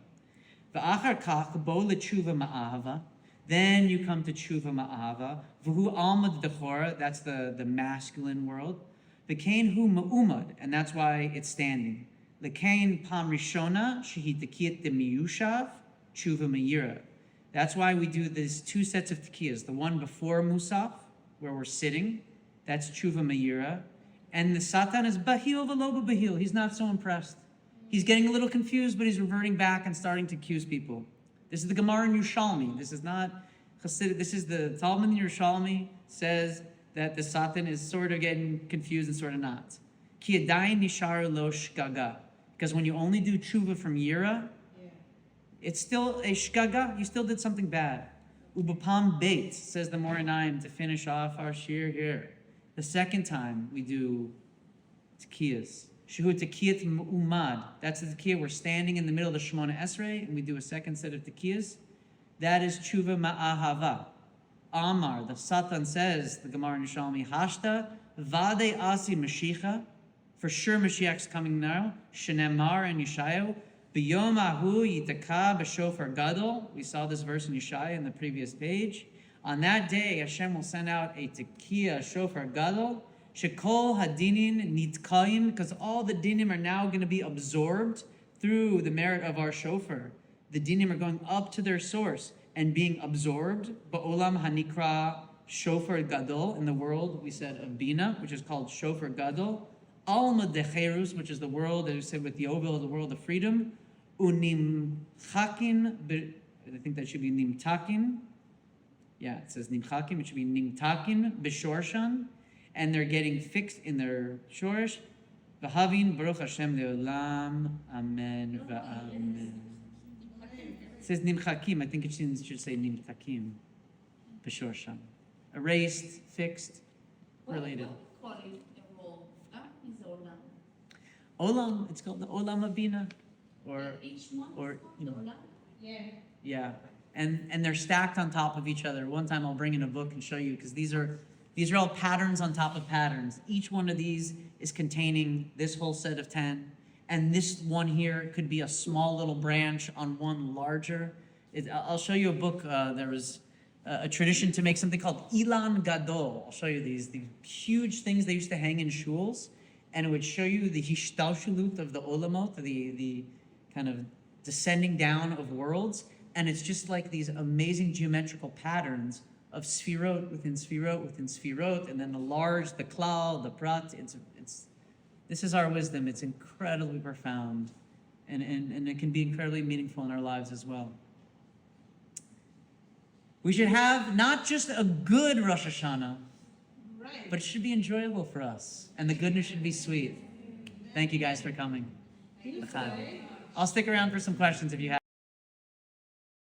V'achar kach bo l'tshuva ma'ahava. Then you come to tshuva ma'ava. V'hu almad dechora, that's the masculine world. V'kein hu ma'umad, and that's why it's standing. L'kein pam rishona, shehi tekiyat de miyushav, tshuva ma'ira. That's why we do these two sets of tekiyas. The one before musaf, where we're sitting, that's tshuva ma'ira. And the Satan is bahil v'lo bahil. He's not so impressed. He's getting a little confused, but he's reverting back and starting to accuse people. This is the Gemara in Yerushalmi. This is not Chassidus. This is the Talmud in Yerushalmi says that the Satan is sort of getting confused and sort of not. Ki adayin nishar lo shgaga. Because when you only do tshuva from yira, it's still a shgaga. You still did something bad. Ubapam beit, says the Eineim, to finish off our shir here. The second time we do tekiyas. Shehu tekiyat umad. That's the tekiyah. We're standing in the middle of the Shemona Esrei, and we do a second set of tekiyas. That is tshuva ma'ahava. Amar, the Satan says, the Gemara in Yerushalmi, Hashta vade asi Mashiach. For sure Mashiach's coming now. Shenemar and Yeshayahu. B'yom ahu yitaka b'shofar gadol. We saw this verse in Yeshaya in the previous page. On that day, Hashem will send out a tekiyah shofar gadol. Shekol hadinin nitkaim, because all the dinim are now going to be absorbed through the merit of our shofar. The dinim are going up to their source and being absorbed. Ba'olam hanikra shofar gadol, in the world we said of Bina, which is called shofar gadol. Alma decherus, which is the world, as we said with Yovel, the world of freedom. Unim chakin, I think that should be nimtakin. Yeah, it says nimchakim, it should be nimtakin b'shorshan. And they're getting fixed in their shorish. V'havin baruch Hashem le'olam, amen v'amen. It says nimchakim. I think it should say nimtakim, b'shorsham. Erased, fixed, related. What call it the role? That is olam. Olam. It's called the olam abina, or Each one or, is called you know. olam. Yeah. yeah. And they're stacked on top of each other. One time I'll bring in a book and show you, because these are all patterns on top of patterns. Each one of these is containing this whole set of 10. And this one here could be a small little branch on one larger. I'll show you a book. There was a tradition to make something called Ilan Gadol. I'll show you these huge things they used to hang in shuls. And it would show you the hishtalshalut of the olamot, the kind of descending down of worlds. And it's just like these amazing geometrical patterns of sfirot within sfirot within sfirot, and then the large, the klal, the prat. This is our wisdom. It's incredibly profound, and it can be incredibly meaningful in our lives as well. We should have not just a good Rosh Hashanah, Right. but it should be enjoyable for us. And the goodness should be sweet. Thank you guys for coming. Can you L'chaim. say? I'll stick around for some questions if you have.